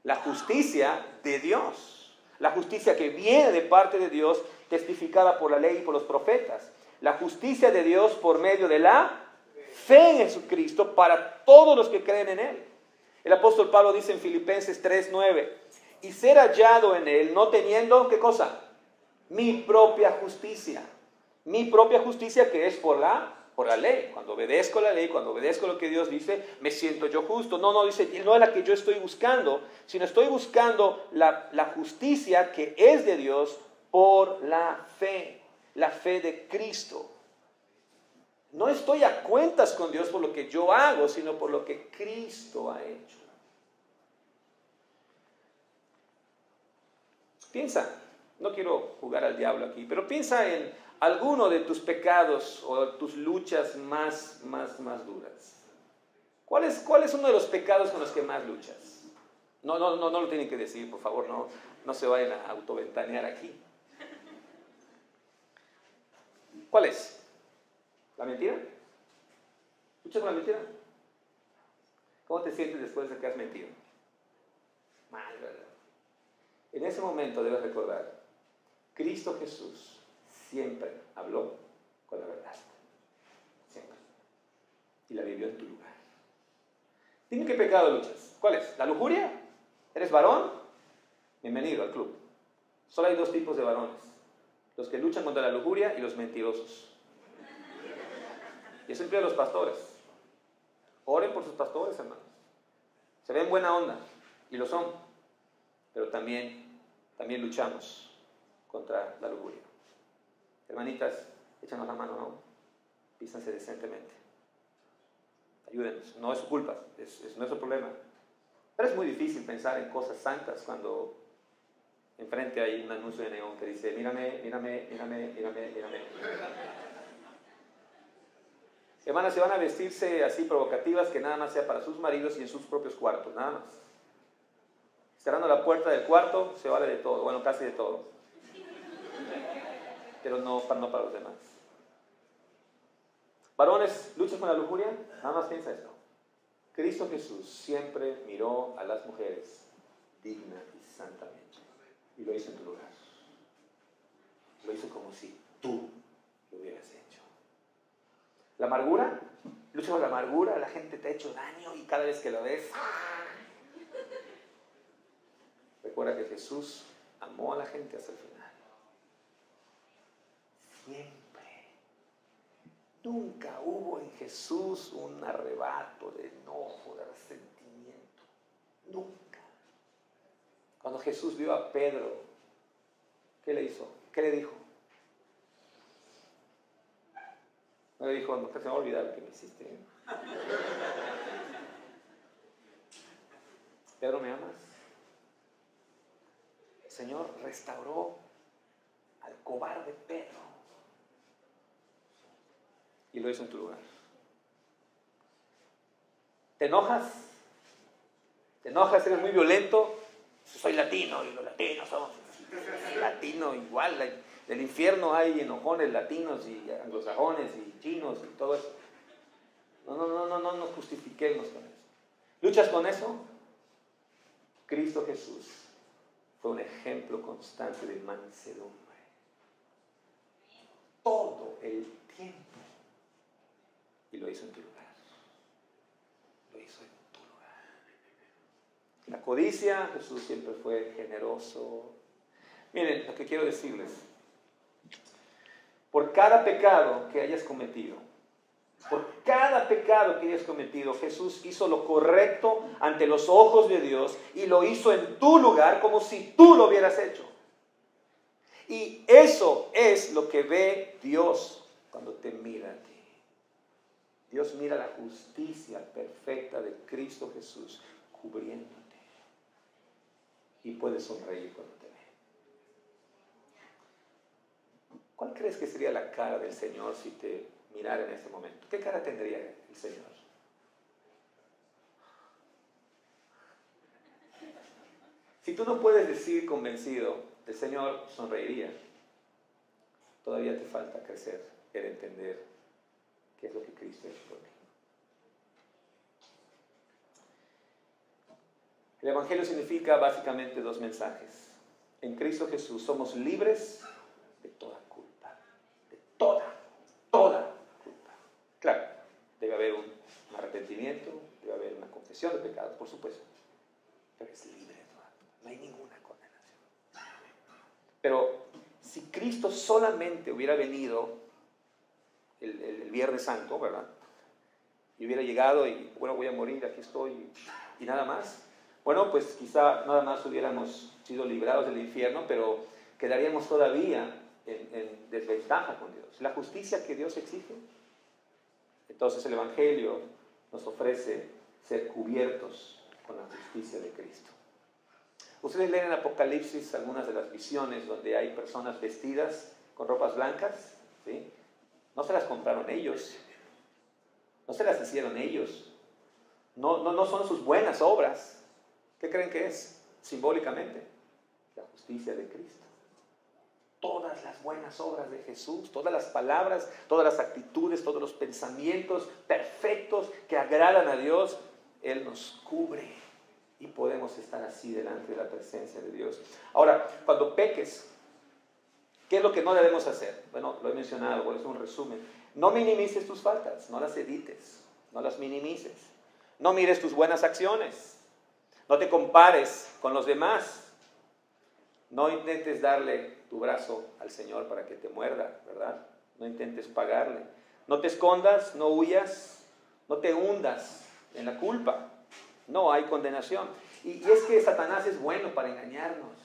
La justicia de Dios. La justicia que viene de parte de Dios, testificada por la ley y por los profetas. La justicia de Dios por medio de la fe en Jesucristo para todos los que creen en Él. El apóstol Pablo dice en Filipenses 3:9, y ser hallado en Él, no teniendo, ¿qué cosa? Mi propia justicia. Mi propia justicia que es por la ley. Cuando obedezco la ley, cuando obedezco lo que Dios dice, me siento yo justo. No, dice, no es la que yo estoy buscando, sino estoy buscando la justicia que es de Dios por la fe de Cristo. No estoy a cuentas con Dios por lo que yo hago, sino por lo que Cristo ha hecho. Piensa, no quiero jugar al diablo aquí, pero piensa en alguno de tus pecados o tus luchas más duras. ¿Cuál es uno de los pecados con los que más luchas? No lo tienen que decir, por favor, no se vayan a autoventanear aquí. ¿Cuál es? ¿La mentira? ¿Luchas con la mentira? ¿Cómo te sientes después de que has mentido? Mal, ¿verdad? En ese momento debes recordar, Cristo Jesús siempre habló con la verdad. Siempre. Y la vivió en tu lugar. Dime qué pecado luchas. ¿Cuál es? ¿La lujuria? ¿Eres varón? Bienvenido al club. Solo hay dos tipos de varones. Los que luchan contra la lujuria y los mentirosos. Y eso incluye a los pastores. Oren por sus pastores, hermanos. Se ven buena onda, y lo son. Pero también luchamos contra la lujuria. Hermanitas, échanos la mano, ¿no? Písanse decentemente. Ayúdenos. No es su culpa, es nuestro problema. Pero es muy difícil pensar en cosas santas cuando enfrente hay un anuncio de neón que dice, mírame, mírame, mírame, mírame, mírame. Hermanas, se van a vestirse así provocativas que nada más sea para sus maridos y en sus propios cuartos, nada más. Cerrando la puerta del cuarto se vale de todo, bueno, casi de todo. Pero no para los demás. Varones, ¿luchas con la lujuria? Nada más piensa esto. Cristo Jesús siempre miró a las mujeres digna y santamente. Y lo hizo en tu lugar. Lo hizo como si tú lo hubieras hecho. La amargura, lucha con la amargura, la gente te ha hecho daño y cada vez que lo ves, recuerda que Jesús amó a la gente hasta el final. Siempre. Nunca hubo en Jesús un arrebato de enojo, de resentimiento. Nunca. Cuando Jesús vio a Pedro, ¿qué le hizo? ¿Qué le dijo? No le dijo, nunca se me va a olvidar lo que me hiciste. Pedro, ¿me amas? El Señor restauró al cobarde Pedro y lo hizo en tu lugar. ¿Te enojas? ¿Te enojas? ¿Eres muy violento? Soy latino y los latinos somos latino igual. Del infierno hay enojones latinos y anglosajones y chinos y todo eso. No nos justifiquemos con eso. ¿Luchas con eso? Cristo Jesús fue un ejemplo constante de mansedumbre. Todo el tiempo. Y lo hizo en tu lugar. Lo hizo en tu lugar. La codicia, Jesús siempre fue generoso. Miren, lo que quiero decirles. Por cada pecado que hayas cometido, Jesús hizo lo correcto ante los ojos de Dios y lo hizo en tu lugar como si tú lo hubieras hecho. Y eso es lo que ve Dios cuando te mira a ti. Dios mira la justicia perfecta de Cristo Jesús cubriéndote y puede sonreír cuando te ve. ¿Cuál crees que sería la cara del Señor si te mirara en este momento? ¿Qué cara tendría el Señor? Si tú no puedes decir convencido, el Señor sonreiría. Todavía te falta crecer en entender qué es lo que Cristo ha hecho por ti. El Evangelio significa básicamente dos mensajes. En Cristo Jesús somos libres de toda culpa. De toda culpa. Claro, debe haber un arrepentimiento, debe haber una confesión de pecados, por supuesto. Pero es libre de toda culpa. No hay ninguna condenación. Pero si Cristo solamente hubiera venido el Viernes Santo, ¿verdad? Y hubiera llegado y, bueno, voy a morir, aquí estoy, y nada más. Bueno, pues quizá nada más hubiéramos sido librados del infierno, pero quedaríamos todavía en desventaja con Dios. La justicia que Dios exige. Entonces el Evangelio nos ofrece ser cubiertos con la justicia de Cristo. Ustedes leen en Apocalipsis algunas de las visiones donde hay personas vestidas con ropas blancas, ¿sí? No se las compraron ellos, no se las hicieron ellos, no son sus buenas obras. ¿Qué creen que es? Simbólicamente, la justicia de Cristo. Todas las buenas obras de Jesús, todas las palabras, todas las actitudes, todos los pensamientos perfectos que agradan a Dios, Él nos cubre y podemos estar así delante de la presencia de Dios. Ahora, cuando peques, ¿qué es lo que no debemos hacer? Bueno, lo he mencionado, por eso un resumen. No minimices tus faltas, no las edites, no las minimices. No mires tus buenas acciones. No te compares con los demás. No intentes darle tu brazo al Señor para que te muerda, ¿verdad? No intentes pagarle. No te escondas, no huyas, no te hundas en la culpa. No hay condenación. Y es que Satanás es bueno para engañarnos.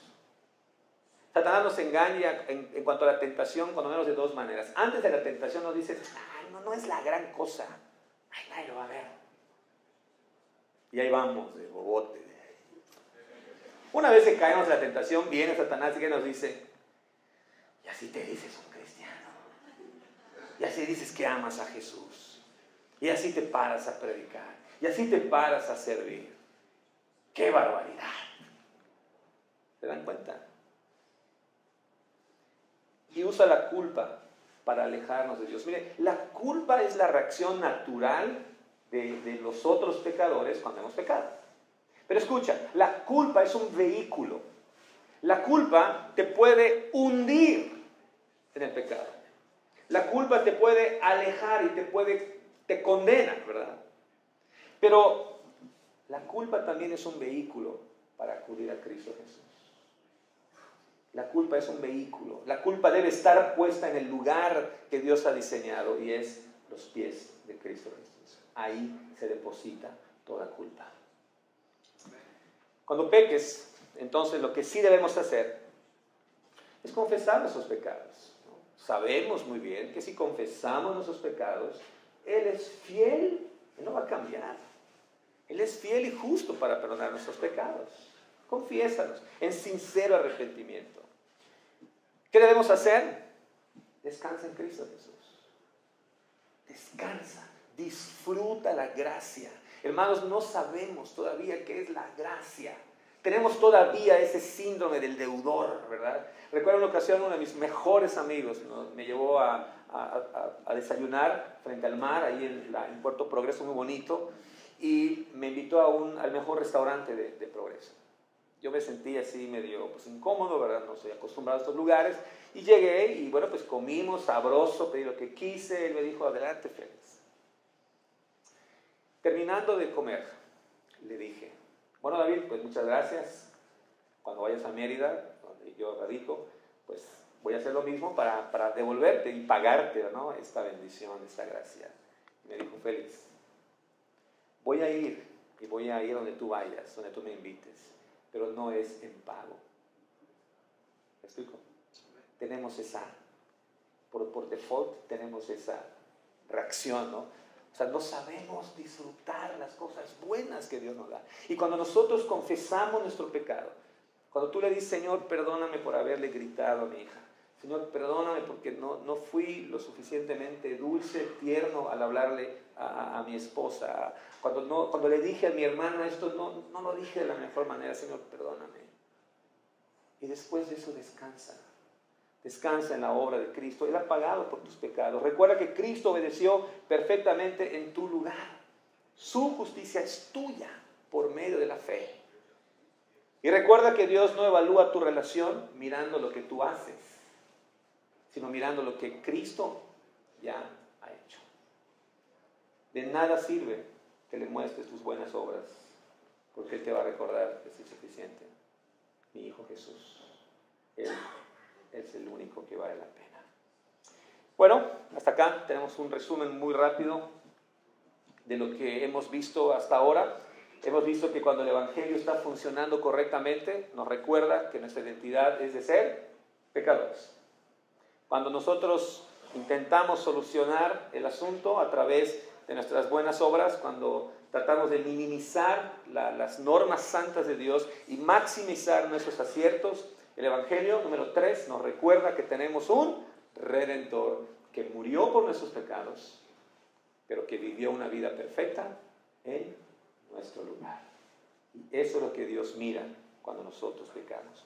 Satanás nos engaña en cuanto a la tentación, cuando menos de dos maneras. Antes de la tentación nos dice, ay, no es la gran cosa. Ay, nadie lo va a ver. Y ahí vamos, de bobote. Una vez que caemos en la tentación, viene Satanás y que nos dice, y así te dices un cristiano, y así dices que amas a Jesús, y así te paras a predicar, y así te paras a servir. ¡Qué barbaridad! ¿Se dan cuenta? Y usa la culpa para alejarnos de Dios. Mire, la culpa es la reacción natural de los otros pecadores cuando hemos pecado. Pero escucha, la culpa es un vehículo. La culpa te puede hundir en el pecado. La culpa te puede alejar y te condena, ¿verdad? Pero la culpa también es un vehículo para acudir a Cristo Jesús. La culpa es un vehículo. La culpa debe estar puesta en el lugar que Dios ha diseñado y es los pies de Cristo Jesús. Ahí se deposita toda culpa. Cuando peques, entonces lo que sí debemos hacer es confesar nuestros pecados, ¿no? Sabemos muy bien que si confesamos nuestros pecados, Él es fiel y no va a cambiar. Él es fiel y justo para perdonar nuestros pecados. Confiésalos en sincero arrepentimiento. ¿Qué debemos hacer? Descansa en Cristo Jesús. Descansa, disfruta la gracia. Hermanos, no sabemos todavía qué es la gracia. Tenemos todavía ese síndrome del deudor, ¿verdad? Recuerdo una ocasión, uno de mis mejores amigos me llevó a desayunar frente al mar, ahí en Puerto Progreso, muy bonito, y me invitó al mejor restaurante de Progreso. Yo me sentí así medio incómodo, ¿verdad? No soy acostumbrado a estos lugares. Y llegué y bueno, pues comimos, sabroso, pedí lo que quise. Él me dijo, adelante, Félix. Terminando de comer, le dije, bueno, David, pues muchas gracias. Cuando vayas a Mérida, donde yo radico, pues voy a hacer lo mismo para devolverte y pagarte, ¿no? Esta bendición, esta gracia. Y me dijo, Félix, voy a ir donde tú vayas, donde tú me invites, pero no es en pago. ¿Me explico? Tenemos por default tenemos esa reacción, ¿no? O sea, no sabemos disfrutar las cosas buenas que Dios nos da. Y cuando nosotros confesamos nuestro pecado, cuando tú le dices, Señor, perdóname por haberle gritado a mi hija, Señor, perdóname porque no fui lo suficientemente dulce, tierno al hablarle a mi esposa, cuando le dije a mi hermana esto, no lo dije de la mejor manera, Señor, perdóname. Y después de eso descansa. Descansa en la obra de Cristo. Él ha pagado por tus pecados. Recuerda que Cristo obedeció perfectamente en tu lugar. Su justicia es tuya por medio de la fe. Y recuerda que Dios no evalúa tu relación mirando lo que tú haces, sino mirando lo que Cristo ya ha hecho. De nada sirve que le muestres tus buenas obras, porque Él te va a recordar que es suficiente. Mi Hijo Jesús, Él es el único que vale la pena. Bueno, hasta acá tenemos un resumen muy rápido de lo que hemos visto hasta ahora. Hemos visto que cuando el Evangelio está funcionando correctamente, nos recuerda que nuestra identidad es de ser pecadores. Cuando nosotros intentamos solucionar el asunto a través de nuestras buenas obras, cuando tratamos de minimizar las normas santas de Dios y maximizar nuestros aciertos, el Evangelio número 3 nos recuerda que tenemos un Redentor que murió por nuestros pecados, pero que vivió una vida perfecta en nuestro lugar. Y eso es lo que Dios mira cuando nosotros pecamos.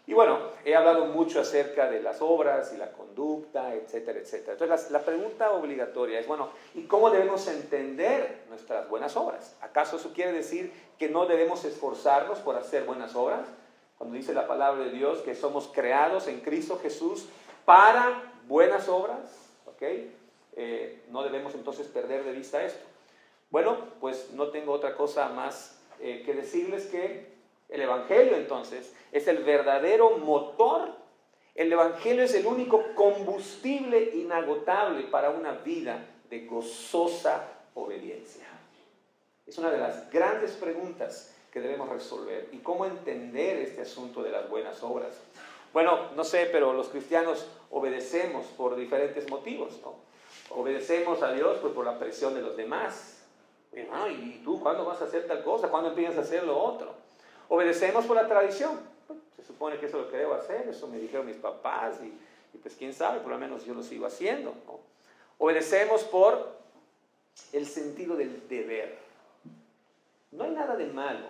Y bueno, he hablado mucho acerca de las obras y la conducta, etcétera, etcétera. Entonces la pregunta obligatoria es, bueno, ¿y cómo debemos entender nuestras buenas obras? ¿Acaso eso quiere decir que no debemos esforzarnos por hacer buenas obras? Cuando dice la palabra de Dios que somos creados en Cristo Jesús para buenas obras, ¿ok? No debemos entonces perder de vista esto. Bueno, pues no tengo otra cosa más que decirles que el Evangelio entonces es el verdadero motor. El Evangelio es el único combustible inagotable para una vida de gozosa obediencia. Es una de las grandes preguntas que debemos resolver. ¿Y cómo entender este asunto de las buenas obras? Bueno, no sé, pero los cristianos obedecemos por diferentes motivos, ¿no? Obedecemos a Dios pues por la presión de los demás. ¿Y tú cuándo vas a hacer tal cosa? ¿Cuándo empiezas a hacer lo otro? Obedecemos por la tradición. Bueno, se supone que eso es lo que debo hacer, eso me dijeron mis papás y pues quién sabe, por lo menos yo lo sigo haciendo, ¿no? Obedecemos por el sentido del deber. No hay nada de malo,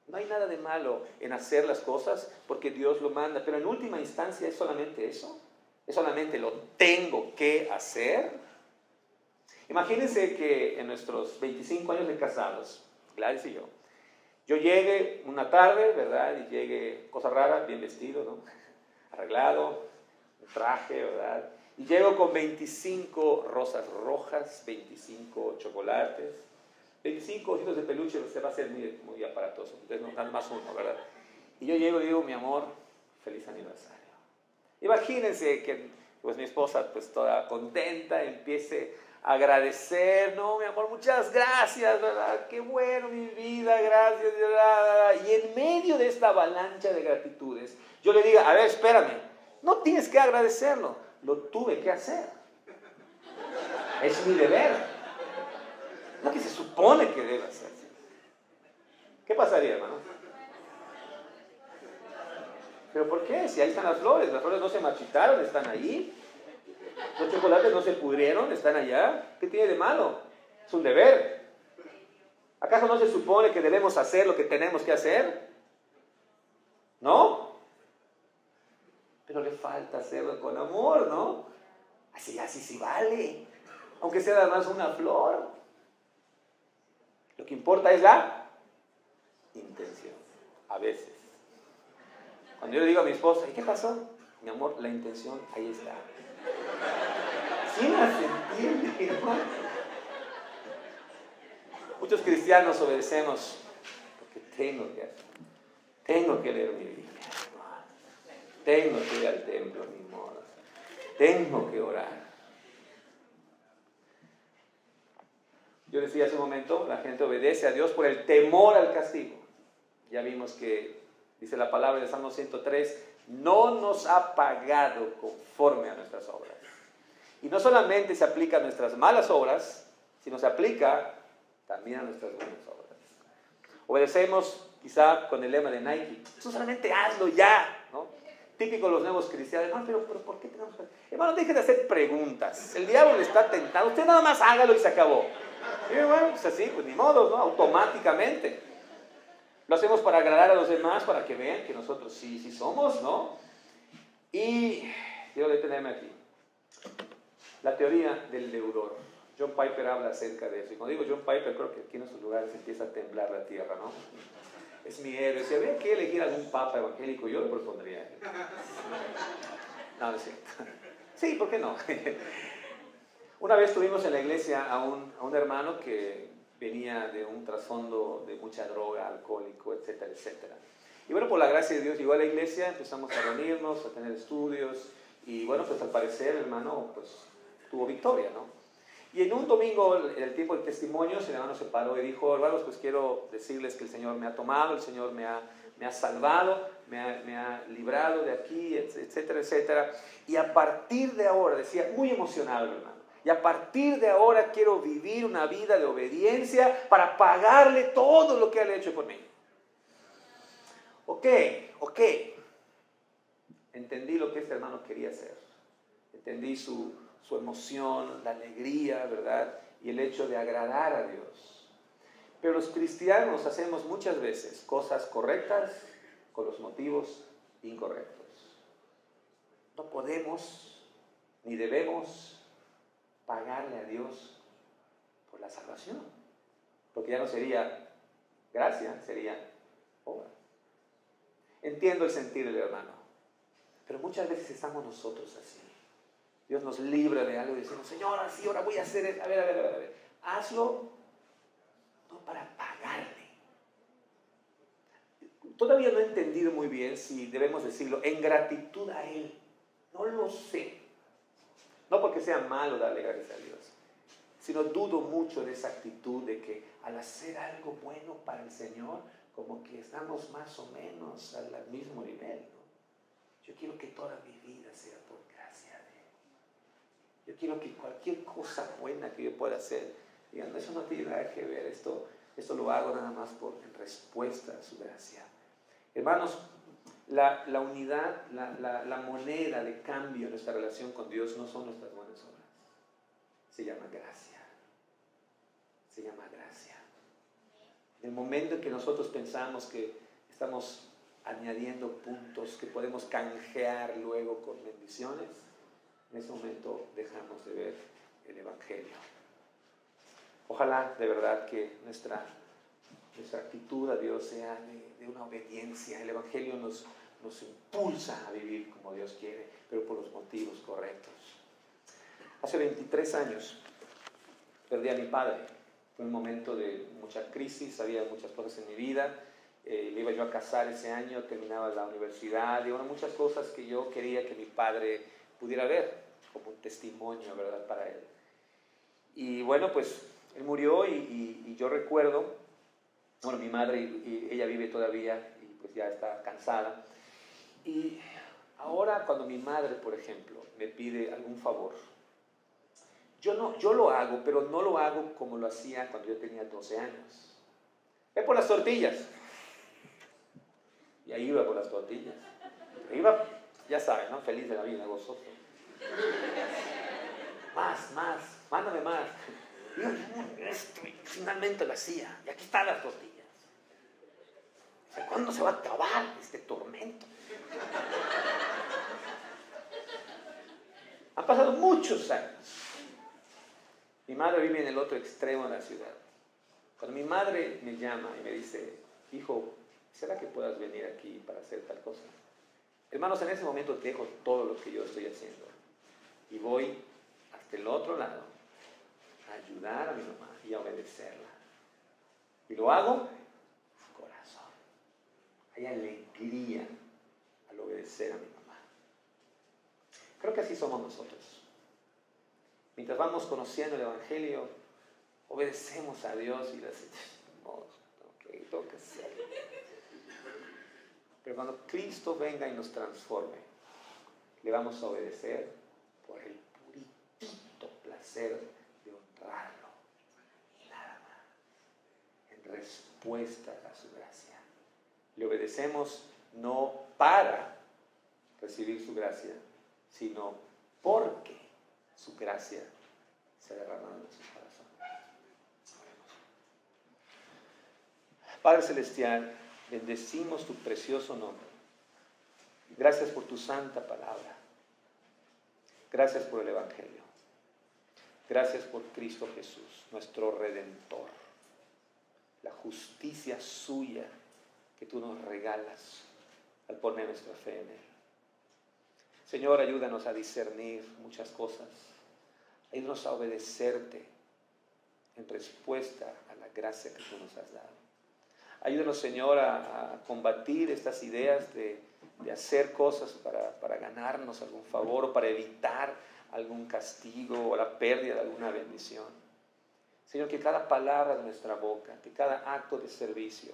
no hay nada de malo en hacer las cosas porque Dios lo manda, pero en última instancia es solamente eso, es solamente lo tengo que hacer. Imagínense que en nuestros 25 años de casados, Gladys y yo llegue una tarde, ¿verdad? Y llegue, cosa rara, bien vestido, ¿no? Arreglado, un traje, ¿verdad? Y llego con 25 rosas rojas, 25 chocolates, 25 ositos de peluche, se va a hacer muy, muy aparatoso, entonces no dan más uno, ¿verdad? Y yo llego y digo, mi amor, feliz aniversario. Imagínense que pues mi esposa, pues toda contenta, empiece a agradecer, no, mi amor, muchas gracias, ¿verdad? Qué bueno, mi vida, gracias, ¿verdad? Y en medio de esta avalancha de gratitudes, yo le diga, a ver, espérame, no tienes que agradecerlo, lo tuve que hacer. Es mi deber. Lo que se supone que debe hacer. ¿Qué pasaría, hermano? ¿Pero por qué? Si ahí están las flores no se marchitaron, están ahí. Los chocolates no se pudrieron, están allá. ¿Qué tiene de malo? Es un deber. ¿Acaso no se supone que debemos hacer lo que tenemos que hacer? ¿No? Pero le falta hacerlo con amor, ¿no? Así sí vale. Aunque sea nada más una flor. Lo que importa es la intención. A veces. Cuando yo le digo a mi esposa, ¿y qué pasó? Mi amor, la intención ahí está. ¿Sí me entiende, hermano? Muchos cristianos obedecemos porque tengo que leer mi Biblia, tengo que ir al templo, ni modo, tengo que orar. Yo decía hace un momento, la gente obedece a Dios por el temor al castigo. Ya vimos que dice la palabra de Salmo 103, no nos ha pagado conforme a nuestras obras. Y no solamente se aplica a nuestras malas obras, sino se aplica también a nuestras buenas obras. Obedecemos quizá con el lema de Nike, tú solamente hazlo ya, ¿no? Típico de los nuevos cristianos, hermano, pero ¿por qué tenemos que...? Hermano, deje de hacer preguntas, el diablo le está tentando, usted nada más hágalo y se acabó. Y bueno, pues así, pues ni modo, ¿no? Automáticamente. Lo hacemos para agradar a los demás, para que vean que nosotros sí somos, ¿no? Y quiero detenerme aquí. La teoría del deudor. John Piper habla acerca de eso. Y cuando digo John Piper, creo que aquí en esos lugares empieza a temblar la tierra, ¿no? Es mi héroe. Si había que elegir algún papa evangélico, yo lo propondría a él. No, no es cierto. Sí, ¿por qué no? Una vez tuvimos en la iglesia a un hermano que venía de un trasfondo de mucha droga, alcohólico, etcétera, etcétera. Y bueno, por la gracia de Dios llegó a la iglesia, empezamos a reunirnos, a tener estudios, y bueno, pues al parecer el hermano pues tuvo victoria, ¿no? Y en un domingo, en el tiempo de testimonios, el hermano se paró y dijo, hermanos, pues quiero decirles que el Señor me ha tomado, el Señor me ha salvado, me ha librado de aquí, etcétera, etcétera. Y a partir de ahora, decía, muy emocionado el hermano, y a partir de ahora quiero vivir una vida de obediencia para pagarle todo lo que él ha hecho por mí. Ok. Entendí lo que este hermano quería hacer. Entendí su emoción, la alegría, ¿verdad? Y el hecho de agradar a Dios. Pero los cristianos hacemos muchas veces cosas correctas con los motivos incorrectos. No podemos ni debemos pagarle a Dios por la salvación. Porque ya no sería gracia, sería obra. Entiendo el sentir del hermano. Pero muchas veces estamos nosotros así. Dios nos libra de algo y decimos, Señor, así ahora voy a hacer esto. A ver. Hazlo no para pagarle. Todavía no he entendido muy bien si debemos decirlo en gratitud a Él. No lo sé. No porque sea malo darle gracias a Dios, sino dudo mucho de esa actitud de que al hacer algo bueno para el Señor, como que estamos más o menos al mismo nivel, ¿no? Yo quiero que toda mi vida sea por gracia de Él. Yo quiero que cualquier cosa buena que yo pueda hacer, digan, eso no tiene nada que ver, esto lo hago nada más en respuesta a su gracia. Hermanos, la unidad, la moneda de cambio en nuestra relación con Dios no son nuestras buenas obras. Se llama gracia. Se llama gracia. En el momento en que nosotros pensamos que estamos añadiendo puntos que podemos canjear luego con bendiciones, en ese momento dejamos de ver el Evangelio. Ojalá de verdad que nuestra actitud a Dios sea de una obediencia. El Evangelio nos impulsa a vivir como Dios quiere, pero por los motivos correctos. Hace 23 años perdí a mi padre. Fue un momento de mucha crisis, había muchas cosas en mi vida. Me iba yo a casar ese año, terminaba la universidad, y muchas cosas que yo quería que mi padre pudiera ver como un testimonio, ¿verdad?, para él. Y bueno, pues él murió y yo recuerdo, bueno, mi madre, ella vive todavía y pues ya está cansada. Y ahora cuando mi madre, por ejemplo, me pide algún favor, yo lo hago, pero no lo hago como lo hacía cuando yo tenía 12 años. Ve por las tortillas. Y ahí iba por las tortillas. Iba, ya sabes, ¿no? Feliz de la vida, gozoso. Más, mándame más. Y finalmente lo hacía. Y aquí están las tortillas. O sea, ¿cuándo se va a acabar este tormento? Han pasado muchos años. Mi madre vive en el otro extremo de la ciudad. Cuando mi madre me llama y me dice, hijo, ¿será que puedas venir aquí para hacer tal cosa? Hermanos, en ese momento dejo todo lo que yo estoy haciendo y voy hasta el otro lado a ayudar a mi mamá y a obedecerla. Y lo hago corazón. Hay alegría al obedecer a mi mamá. Creo que así somos nosotros. Mientras vamos conociendo el Evangelio, obedecemos a Dios y le decimos, no, tengo que hacerlo. Pero cuando Cristo venga y nos transforme, le vamos a obedecer por el puritito placer de honrarlo. Y nada más. En respuesta a su gracia. Le obedecemos no para recibir su gracia, sino porque su gracia se ha derramado en nuestros corazones. Padre Celestial, bendecimos tu precioso nombre. Gracias por tu santa palabra. Gracias por el Evangelio. Gracias por Cristo Jesús, nuestro Redentor. La justicia suya que tú nos regalas al poner nuestra fe en Él. Señor, ayúdanos a discernir muchas cosas. Ayúdanos a obedecerte en respuesta a la gracia que tú nos has dado. Ayúdanos, Señor, a combatir estas ideas de hacer cosas para ganarnos algún favor o para evitar algún castigo o la pérdida de alguna bendición. Señor, que cada palabra de nuestra boca, que cada acto de servicio,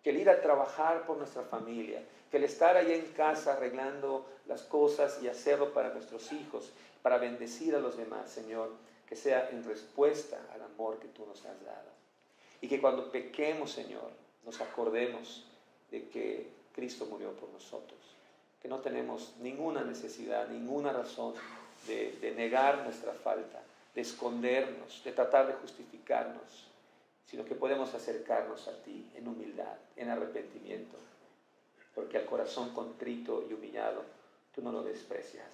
que el ir a trabajar por nuestra familia, que el estar allá en casa arreglando las cosas y hacerlo para nuestros hijos, para bendecir a los demás, Señor, que sea en respuesta al amor que tú nos has dado. Y que cuando pequemos, Señor, nos acordemos de que Cristo murió por nosotros, que no tenemos ninguna necesidad, ninguna razón de negar nuestra falta, de escondernos, de tratar de justificarnos, sino que podemos acercarnos a ti en humildad, en arrepentimiento, porque al corazón contrito y humillado tú no lo desprecias.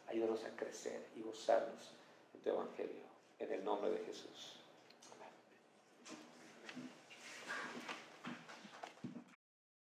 Ayúdanos a crecer y gozarnos en tu Evangelio, en el nombre de Jesús.